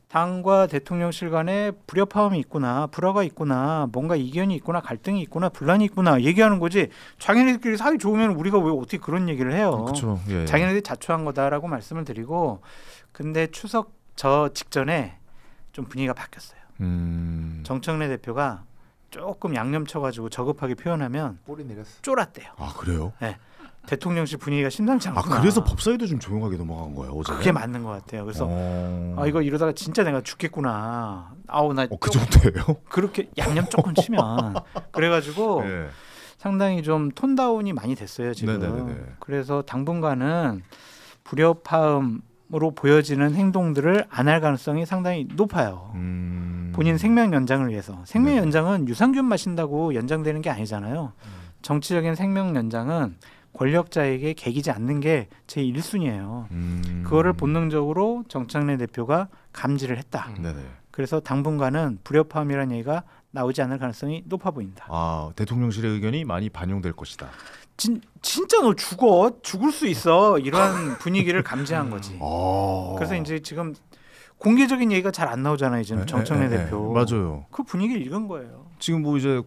당과 대통령실 간에 불협화음이 있구나, 불화가 있구나, 뭔가 이견이 있구나, 갈등이 있구나, 분란이 있구나 얘기하는 거지. 자기네들끼리 사이 좋으면 우리가 왜 어떻게 그런 얘기를 해요? 그렇죠. 예. 자기네들이 자초한 거다라고 말씀을 드리고, 근데 추석 저 직전에 좀 분위기가 바뀌었어요. 정청래 대표가 조금 양념 쳐가지고 저급하게 표현하면 꼬리 내렸어. 쫄았대요. 아 그래요? 네. 대통령실 분위기가 심상치 아 않구나. 그래서 법사위도 좀 조용하게 넘어간 거예요 어제. 그게 맞는 것 같아요. 그래서 이거 이러다가 진짜 내가 죽겠구나. 나 그 정도예요? 그렇게 양념 조금 치면 그래가지고 네. 상당히 좀 톤다운이 많이 됐어요 지금. 네네네네. 그래서 당분간은 불협화음으로 보여지는 행동들을 안 할 가능성이 상당히 높아요. 본인 생명 연장을 위해서. 생명 연장은 유산균 마신다고 연장되는 게 아니잖아요. 정치적인 생명 연장은 권력자에게 개기지 않는 게 제 1순위예요. 그거를 본능적으로 정청래 대표가 감지를 했다. 네네. 그래서 당분간은 불협화음이라는 얘기가 나오지 않을 가능성이 높아 보인다. 대통령실의 의견이 많이 반영될 것이다. 진짜 너 죽을 수 있어. 이런 분위기를 감지한 거지. 그래서 이제 지금 공개적인 얘기가 잘 안 나오잖아요. 지금 정청래 대표. 맞아요. 그 분위기를 읽은 거예요. 지금 뭐 이제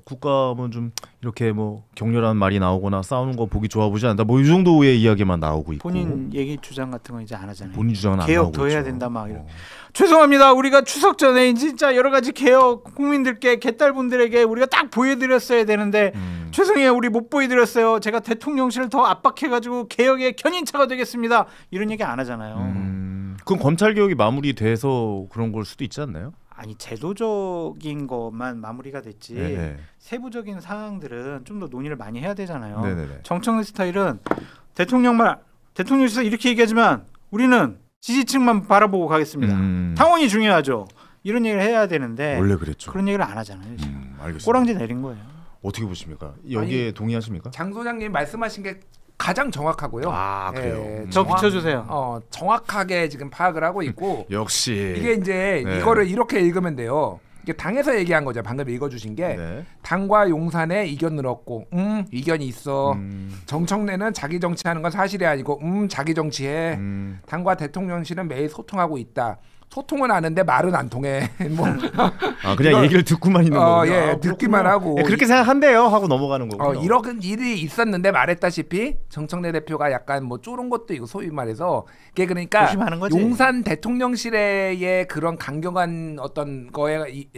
국감은 좀 이렇게 뭐 격렬한 말이 나오거나 싸우는 거 보기 좋아 보지 않는다. 뭐 이 정도의 이야기만 나오고 있고. 본인 얘기 주장 같은 건 이제 안 하잖아요. 본인 주장은 안 개혁 나오고 더 해야 있죠. 된다 막 이런. 죄송합니다. 우리가 추석 전에 진짜 여러 가지 개혁 국민들께 개딸분들에게 우리가 딱 보여드렸어야 되는데 죄송해요, 우리 못 보여드렸어요. 제가 대통령실을 더 압박해가지고 개혁의 견인차가 되겠습니다. 이런 얘기 안 하잖아요. 그럼 검찰 개혁이 마무리돼서 그런 걸 수도 있지 않나요? 아니 제도적인 것만 마무리가 됐지 네네. 세부적인 사항들은 좀 더 논의를 많이 해야 되잖아요. 네네네. 정청래 스타일은 대통령실에서 이렇게 얘기하지만 우리는 지지층만 바라보고 가겠습니다. 당원이 중요하죠. 이런 얘기를 해야 되는데 원래 그랬죠. 그런 얘기를 안 하잖아요. 지금. 알겠습니다. 꼬랑지 내린 거예요. 어떻게 보십니까? 여기에 동의하십니까? 장 소장님 말씀하신 게 가장 정확하고요. 아 그래요. 예, 저 비춰주세요. 정확하게 지금 파악을 하고 있고 역시 이게 이제 네. 이거를 이렇게 읽으면 돼요. 이게 당에서 얘기한 거죠. 방금 읽어주신 게 네. 당과 용산에 이견을 얻고 이견이 있어. 정청래는 자기 정치하는 건 사실이 아니고 자기 정치해. 당과 대통령실은 매일 소통하고 있다. 소통은 하는데 말은 안 통해. 뭐 그냥 이거, 얘기를 듣고만 있는 거군요. 예, 듣기만 하고 그렇게 생각한대요 하고 넘어가는 거군요. 이런 일이 있었는데 말했다시피 정청래 대표가 약간 뭐 쫄은 것도 있고 소위 말해서 그게 그러니까 조심하는 거지. 용산 대통령실의 그런 강경한 어떤 거에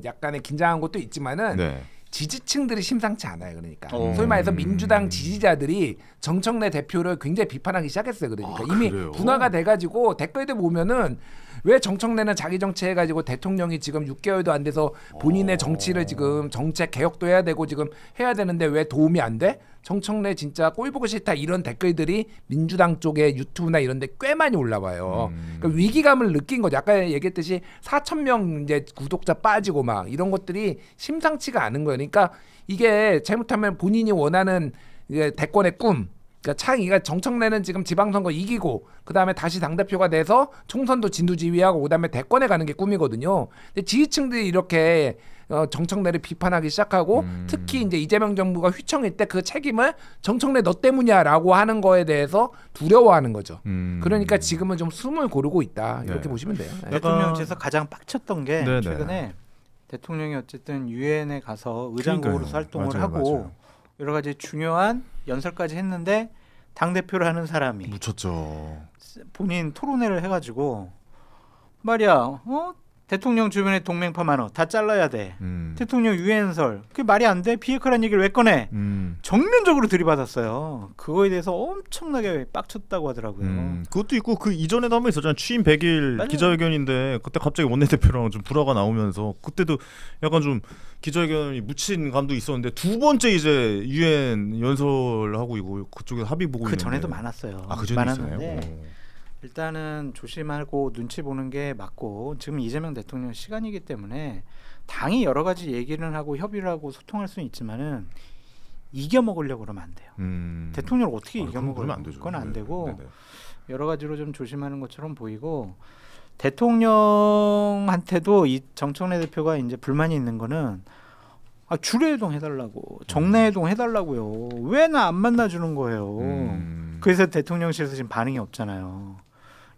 약간의 긴장한 것도 있지만은 네. 지지층들이 심상치 않아요. 그러니까 소위 말해서 민주당 지지자들이 정청래 대표를 굉장히 비판하기 시작했어요. 그러니까 이미 그래요? 분화가 돼가지고 댓글들 보면은 왜 정청래는 자기 정치 해가지고 대통령이 지금 6개월도 안 돼서 본인의 정치를 지금 정책 개혁도 해야 되고 지금 해야 되는데 왜 도움이 안 돼? 정청래 진짜 꼴 보기 싫다 이런 댓글들이 민주당 쪽에 유튜브나 이런 데 꽤 많이 올라와요. 그러니까 위기감을 느낀 거죠. 아까 얘기했듯이 4,000명 이제 구독자 빠지고 막 이런 것들이 심상치가 않은 거예요. 그러니까 이게 잘못하면 본인이 원하는 이게 대권의 꿈 그러니까 정청래는 지금 지방선거 이기고 그 다음에 다시 당대표가 돼서 총선도 진두지휘하고 그 다음에 대권에 가는 게 꿈이거든요. 근데 지지층들이 이렇게 정청래를 비판하기 시작하고 특히 이제 이재명 정부가 휘청일 때 그 책임을 정청래 너 때문이야라고 하는 거에 대해서 두려워하는 거죠. 그러니까 지금은 좀 숨을 고르고 있다 이렇게 네. 보시면 돼요. 네. 대통령실에서 가장 빡쳤던 게 네네. 최근에 대통령이 어쨌든 유엔에 가서 의장국으로서 활동을 맞아요, 하고 맞아요. 여러 가지 중요한 연설까지 했는데 당 대표를 하는 사람이 묻혔죠. 본인 토론회를 해가지고 말이야, 대통령 주변에 동맹파 많어, 다 잘라야 돼. 대통령 유엔설, 그게 말이 안 돼? 비핵화란 얘기를 왜 꺼내? 정면적으로 들이받았어요. 그거에 대해서 엄청나게 빡쳤다고 하더라고요. 그것도 있고 그 이전에도 한번 있었잖아요. 취임 100일 맞아요. 기자회견인데 그때 갑자기 원내대표랑 좀 불화가 나오면서 그때도 약간 좀 기자회견이 묻힌 감도 있었는데 두 번째 이제 유엔 연설하고 이거 그쪽에 합의 보고 그 있는데 전에도 많았어요. 그 전에 있었나요? 일단은 조심하고 눈치 보는 게 맞고 지금 이재명 대통령 시간이기 때문에 당이 여러 가지 얘기를 하고 협의를 하고 소통할 수는 있지만은 이겨 먹으려고 그러면 안 돼요. 대통령을 어떻게 이겨 그러면 먹으면 그건 안 네. 되고 네네. 여러 가지로 좀 조심하는 것처럼 보이고 대통령한테도 이 정청래 대표가 이제 불만이 있는 거는 주례회동 해달라고 정례회동 해달라고요. 왜 나 안 만나주는 거예요. 그래서 대통령실에서 지금 반응이 없잖아요.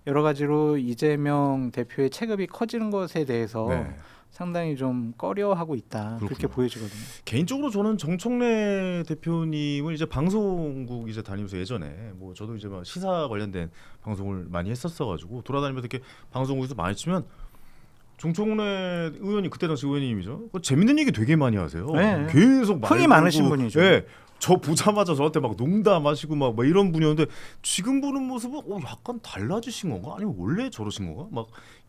여러 가지로 이재명 대표의 체급이 커지는 것에 대해서 네. 상당히 좀 꺼려하고 있다. 그렇게 그렇군요. 보여지거든요. 개인적으로 저는 정청래 대표님을 이제 방송국 이제 다니면서 예전에 뭐 저도 이제 막 시사 관련된 방송을 많이 했었어가지고 돌아다니면서 이렇게 방송국에서 많이 치면 정청래 의원이 그때 당시 의원님이죠. 재밌는 얘기 되게 많이 하세요. 네. 계속 흥이 많으신 분이죠. 네. 저 보자마자 저한테 막 농담하시고 막 이런 분이었는데 지금 보는 모습은 약간 달라지신 건가? 아니면 원래 저러신 건가? 막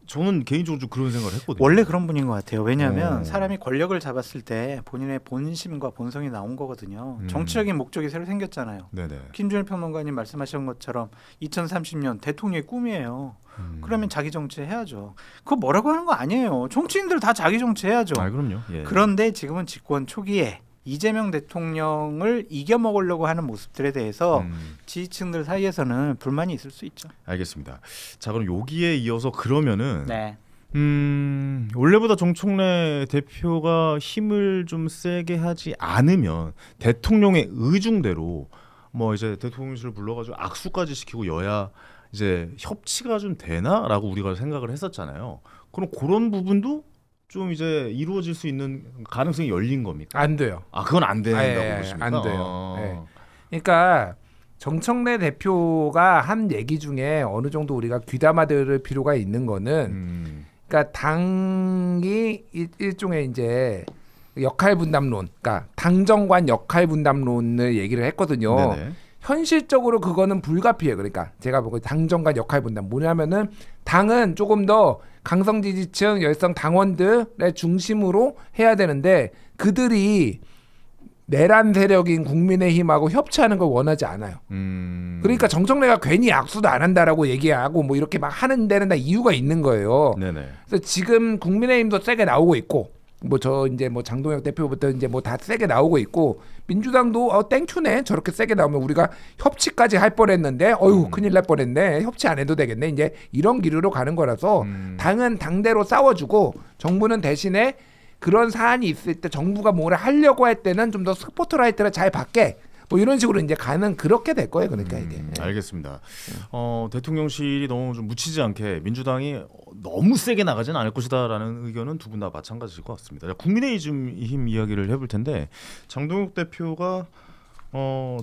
저는 개인적으로 좀 그런 생각을 했거든요. 원래 그런 분인 것 같아요. 왜냐하면 사람이 권력을 잡았을 때 본인의 본심과 본성이 나온 거거든요. 정치적인 목적이 새로 생겼잖아요. 네네. 김준일 평론가님 말씀하신 것처럼 2030년 대통령의 꿈이에요. 그러면 자기 정치 해야죠. 그거 뭐라고 하는 거 아니에요. 정치인들 다 자기 정치 해야죠. 그럼요. 예. 그런데 지금은 집권 초기에 이재명 대통령을 이겨먹으려고 하는 모습들에 대해서 지지층들 사이에서는 불만이 있을 수 있죠. 알겠습니다. 자 그럼 여기에 이어서 그러면은 네. 원래보다 정청래 대표가 힘을 좀 세게 하지 않으면 대통령의 의중대로 뭐 이제 대통령실을 불러가지고 악수까지 시키고 여야 이제 협치가 좀 되나라고 우리가 생각을 했었잖아요. 그럼 그런 부분도 좀 이제 이루어질 수 있는 가능성이 열린 겁니까? 안 돼요. 그건 안 된다고 예, 보십니까? 안 돼요. 예. 그러니까 정청래 대표가 한 얘기 중에 어느 정도 우리가 귀담아 들을 필요가 있는 거는 그러니까 당이 일종의 이제 역할 분담론, 그러니까 당정관 역할 분담론을 얘기를 했거든요. 네네. 현실적으로 그거는 불가피해요. 그러니까 제가 보고 당정관 역할 분담 뭐냐면은 당은 조금 더 강성 지지층, 열성 당원들의 중심으로 해야 되는데 그들이 내란 세력인 국민의힘하고 협치하는 걸 원하지 않아요. 그러니까 정청래가 괜히 악수도 안 한다라고 얘기하고 뭐 이렇게 막 하는 데는 다 이유가 있는 거예요. 네네. 그래서 지금 국민의힘도 세게 나오고 있고 뭐 저 이제 뭐 장동혁 대표부터 이제 뭐 다 세게 나오고 있고 민주당도 땡큐네 저렇게 세게 나오면 우리가 협치까지 할 뻔했는데 어휴 큰일 날 뻔했네 협치 안 해도 되겠네 이제 이런 기류로 가는 거라서 당은 당대로 싸워주고 정부는 대신에 그런 사안이 있을 때 정부가 뭐를 하려고 할 때는 좀 더 스포트라이트를 잘 받게 뭐 이런 식으로 이제 가는 그렇게 될 거예요. 그러니까 이게. 알겠습니다. 대통령실이 너무 좀 묻히지 않게 민주당이 너무 세게 나가지는 않을 것이다라는 의견은 두 분 다 마찬가지일 것 같습니다. 자, 국민의힘 이야기를 해볼 텐데 장동혁 대표가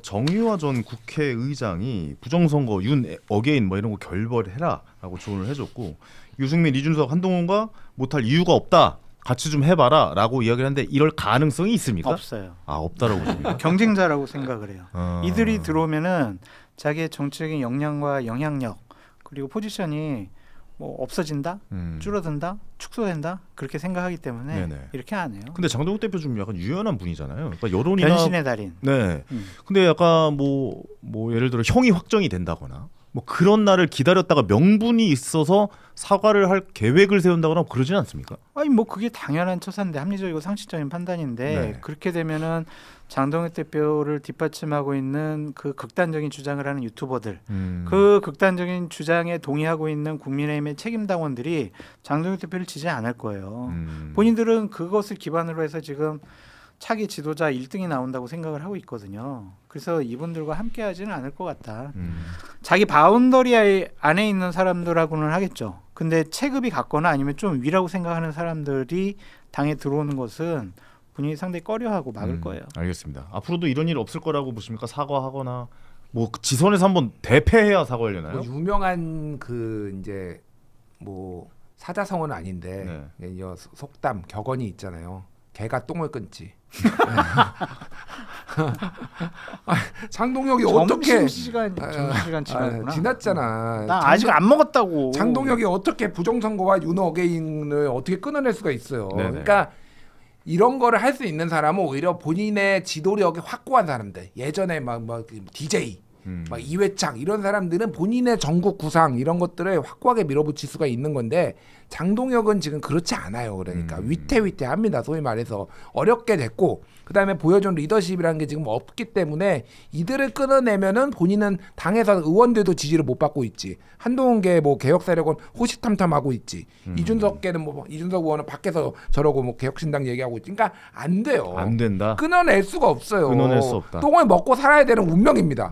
정의화 전 국회의장이 부정선거 윤 어게인 뭐 이런 거 결벌해라라고 조언을 해줬고 유승민, 이준석, 한동훈과 못할 이유가 없다. 같이 좀 해봐라라고 이야기를 하는데 이럴 가능성이 있습니까? 없어요. 없다라고 보십니까? 경쟁자라고 생각을 해요. 이들이 들어오면은 자기의 정치적인 역량과 영향력 그리고 포지션이 뭐 없어진다, 줄어든다, 축소된다 그렇게 생각하기 때문에 네네. 이렇게 안 해요. 근데 장동혁 대표 좀 약간 유연한 분이잖아요. 그러니까 여론이나 변신의 달인. 네. 근데 약간 뭐 예를 들어 형이 확정이 된다거나 뭐 그런 날을 기다렸다가 명분이 있어서 사과를 할 계획을 세운다거나 그러진 않습니까? 아니 뭐 그게 당연한 처사인데 합리적이고 상식적인 판단인데 네. 그렇게 되면은 장동혁 대표를 뒷받침하고 있는 그 극단적인 주장을 하는 유튜버들, 그 극단적인 주장에 동의하고 있는 국민의힘의 책임당원들이 장동혁 대표를 지지 않을 거예요. 본인들은 그것을 기반으로 해서 지금 차기 지도자 1등이 나온다고 생각을 하고 있거든요. 그래서 이분들과 함께하지는 않을 것 같다. 자기 바운더리 안에 있는 사람들하고는 하겠죠. 근데 체급이 같거나 아니면 좀 위라고 생각하는 사람들이 당에 들어오는 것은 본인이 상당히 꺼려하고 막을 거예요. 알겠습니다. 앞으로도 이런 일 없을 거라고 보십니까? 사과하거나 뭐 지선에서 한번 대패해야 사과하려나요? 뭐 유명한 그 이제 뭐 사자성어는 아닌데 속담 격언이 있잖아요. 개가 똥을 끊지. 장동혁이 어떻게 점심시간 지났구나. 지났잖아. 나 아직 안 먹었다고. 장동혁이 어떻게 부정선거와 윤 어게인을 어떻게 끊어낼 수가 있어요. 네네. 그러니까 이런 거를 할 수 있는 사람은 오히려 본인의 지도력이 확고한 사람들. 예전에 막 DJ 막 이회창 이런 사람들은 본인의 전국 구상 이런 것들을 확고하게 밀어붙일 수가 있는 건데 장동혁은 지금 그렇지 않아요. 그러니까 위태위태합니다. 소위 말해서 어렵게 됐고 그다음에 보여준 리더십이라는 게 지금 없기 때문에 이들을 끊어내면은 본인은 당에서 의원들도 지지를 못 받고 있지. 한동훈계 뭐 개혁 세력은 호시탐탐하고 있지. 이준석계는 뭐 이준석 의원은 밖에서 저러고 뭐 개혁신당 얘기하고 있지. 그러니까 안 돼요. 안 된다. 끊어낼 수가 없어요. 끊어낼 수 없다. 똥을 먹고 살아야 되는 운명입니다.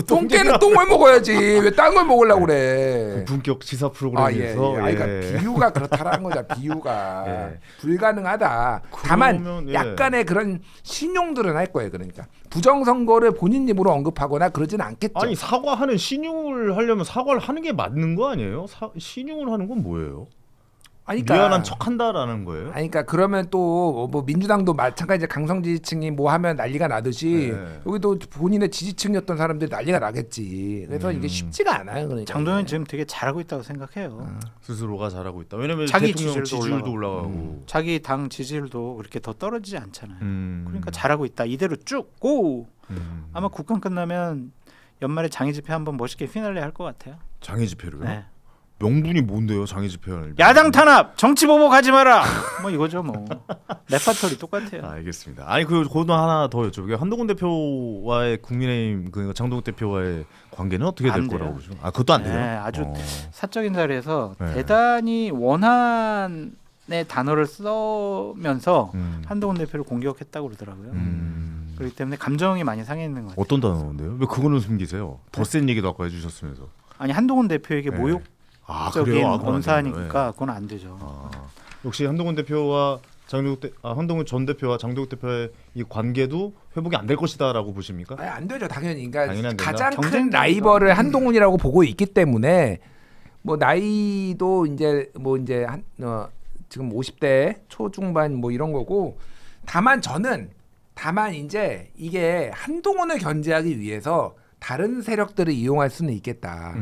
똥개는 똥을 먹어야지. 왜 딴 걸 먹으려고 그래. 분격 시사 프로그램에서 그러니까 비유가 그렇다라는 거죠. 비유가 불가능하다. 다만 약간의 그런 신용들은 할 거예요. 그러니까 부정선거를 본인 입으로 언급하거나 그러지는 않겠죠. 아니 사과하는 신용을 하려면 사과를 하는 게 맞는 거 아니에요? 신용을 하는 건 뭐예요? 아니, 미안한 척한다라는 거예요? 아니, 그러니까 그러면 또 뭐 민주당도 마찬가지 강성 지지층이 뭐 하면 난리가 나듯이 여기도 본인의 지지층이었던 사람들이 난리가 나겠지. 그래서 이게 쉽지가 않아요. 그러니까. 장동현 지금 되게 잘하고 있다고 생각해요. 스스로가 잘하고 있다. 왜냐면 자기 대통령 지지율도 올라가고 자기 당 지지율도 그렇게 더 떨어지지 않잖아요. 그러니까 잘하고 있다. 이대로 쭉 고. 아마 국감 끝나면 연말에 장애 집회 한번 멋있게 피날레 할 것 같아요. 장애 집회로요? 네. 명분이 뭔데요? 장애 집회를 야당 탄압, 정치 보복하지 마라. 뭐 이거죠 뭐. 레파토리 똑같아요. 알겠습니다. 아니 그거도 하나 더 여쭤볼게요. 한동훈 대표와의 국민의힘 그 장동혁 대표와의 관계는 어떻게 될 거라고 보시죠? 그것도 안 돼요. 네, 아주 사적인 자리에서 네. 대단히 원한의 단어를 써면서 한동훈 대표를 공격했다고 그러더라고요. 그렇기 때문에 감정이 많이 상해 있는 것 같아요. 어떤 단어인데요? 왜 그거는 숨기세요? 더 센 얘기도 아까 해주셨으면서. 아니 한동훈 대표에게 모욕적인 그래요? 언사니까 그건 안 되죠. 역시 한동훈 대표와 한동훈 전 대표와 장동혁 대표의 이 관계도 회복이 안 될 것이다라고 보십니까? 아니, 안 되죠. 당연히. 그러니까 당연히 가장 큰 라이벌을 한동훈이라고 보고 있기 때문에 뭐 나이도 이제 지금 50대 초중반 뭐 이런 거고 다만 이제 이게 한동훈을 견제하기 위해서 다른 세력들을 이용할 수는 있겠다.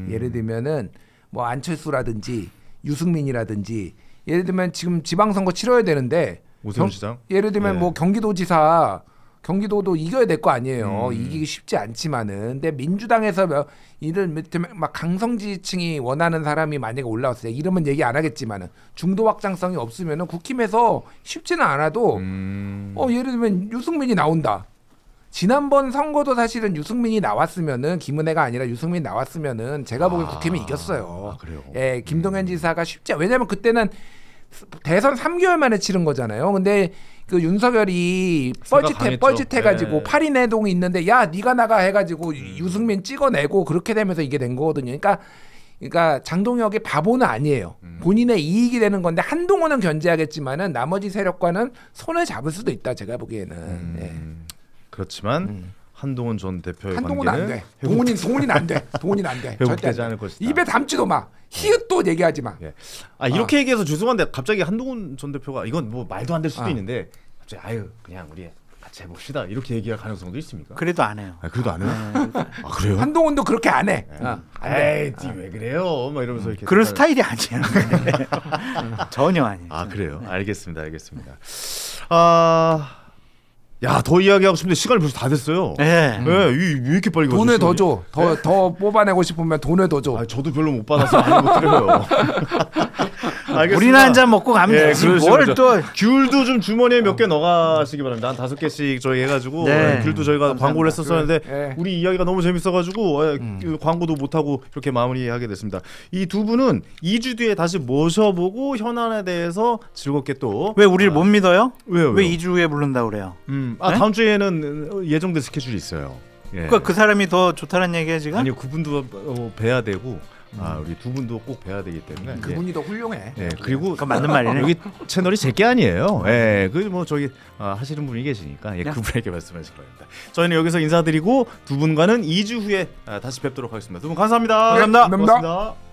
예를 들면은 뭐 안철수라든지 유승민이라든지 예를 들면 지금 지방선거 치러야 되는데 오세훈 시장 예를 들면 예. 뭐 경기도지사 경기도도 이겨야 될 거 아니에요. 이기기 쉽지 않지만은 근데 민주당에서 이런 막 강성 지지층이 원하는 사람이 만약에 올라왔어요. 이름은 얘기 안 하겠지만은 중도 확장성이 없으면은 국힘에서 쉽지는 않아도 예를 들면 유승민이 나온다. 지난번 선거도 사실은 유승민이 나왔으면은 김은혜가 아니라 유승민이 나왔으면은 제가 보기엔 국힘이 이겼어요. 그래요. 예, 김동연 지사가 쉽지 왜냐면 그때는 대선 3개월 만에 치른 거잖아요. 근데 그 윤석열이 뻘짓해가지고 네. 8인 회동이 있는데 야 네가 나가 해가지고 유승민 찍어내고 그렇게 되면서 이게 된 거거든요. 그러니까 장동혁이 바보는 아니에요. 본인의 이익이 되는 건데 한동훈은 견제하겠지만은 나머지 세력과는 손을 잡을 수도 있다. 제가 보기에는. 예. 그렇지만 한동훈 전 대표의 한동훈은 안 관계는 돼. 동훈이는 안 돼. 동훈이는 안 돼. 절대 회복되지 안 않을 돼. 것이다. 입에 담지도 마. 히읗도 얘기하지 마. 예. 이렇게 얘기해서 죄송한데 갑자기 한동훈 전 대표가 이건 뭐 말도 안 될 수도 있는데 갑자기 그냥 우리 같이 해봅시다 이렇게 얘기할 가능성도 있습니까? 그래도 안 해요. 그래도 안 해요? 그래요? 한동훈도 그렇게 안 해. 에이, 왜 그래요? 막 이러면서 이렇게 그런 스타일이 아니에요. 전혀 아니에요. 그래요. 알겠습니다. 더 이야기하고 싶은데 시간이 벌써 다 됐어요. 네. 왜 이렇게 빨리 돈을 더 가죠? 줘. 더 뽑아내고 싶으면 돈을 더 줘. 저도 별로 못 받아서 많이 못 드려요. 알겠습니다. 우리나 한 잔 먹고 가면 되지. 뭘 또. 귤도 좀 주머니에 몇 개 넣어가시기 바랍니다. 한 5개씩 저희 해가지고 귤도 저희가 감사합니다. 광고를 했었었는데 네. 우리 이야기가 너무 재밌어가지고 광고도 못하고 이렇게 마무리하게 됐습니다. 이 두 분은 2주 뒤에 다시 모셔보고 현안에 대해서 즐겁게 또 왜 우리를 못 믿어요? 왜요? 왜 2주 후에 부른다고 그래요? 네? 다음 주에는 예정된 스케줄이 있어요. 예. 그러니까 그 사람이 더 좋다는 얘기야 지금? 아니요, 그분도 뵈야 되고 우리 두 분도 꼭 뵈야 되기 때문에 그분이 더 훌륭해. 그리고 그건 맞는 말이네. 여기 채널이 제게 아니에요. 그 저기 하시는 분이 계시니까 그분에게 말씀하실 겁니다. 저희는 여기서 인사드리고 두 분과는 2주 후에 다시 뵙도록 하겠습니다. 두 분 감사합니다. 감사합니다. 고맙습니다.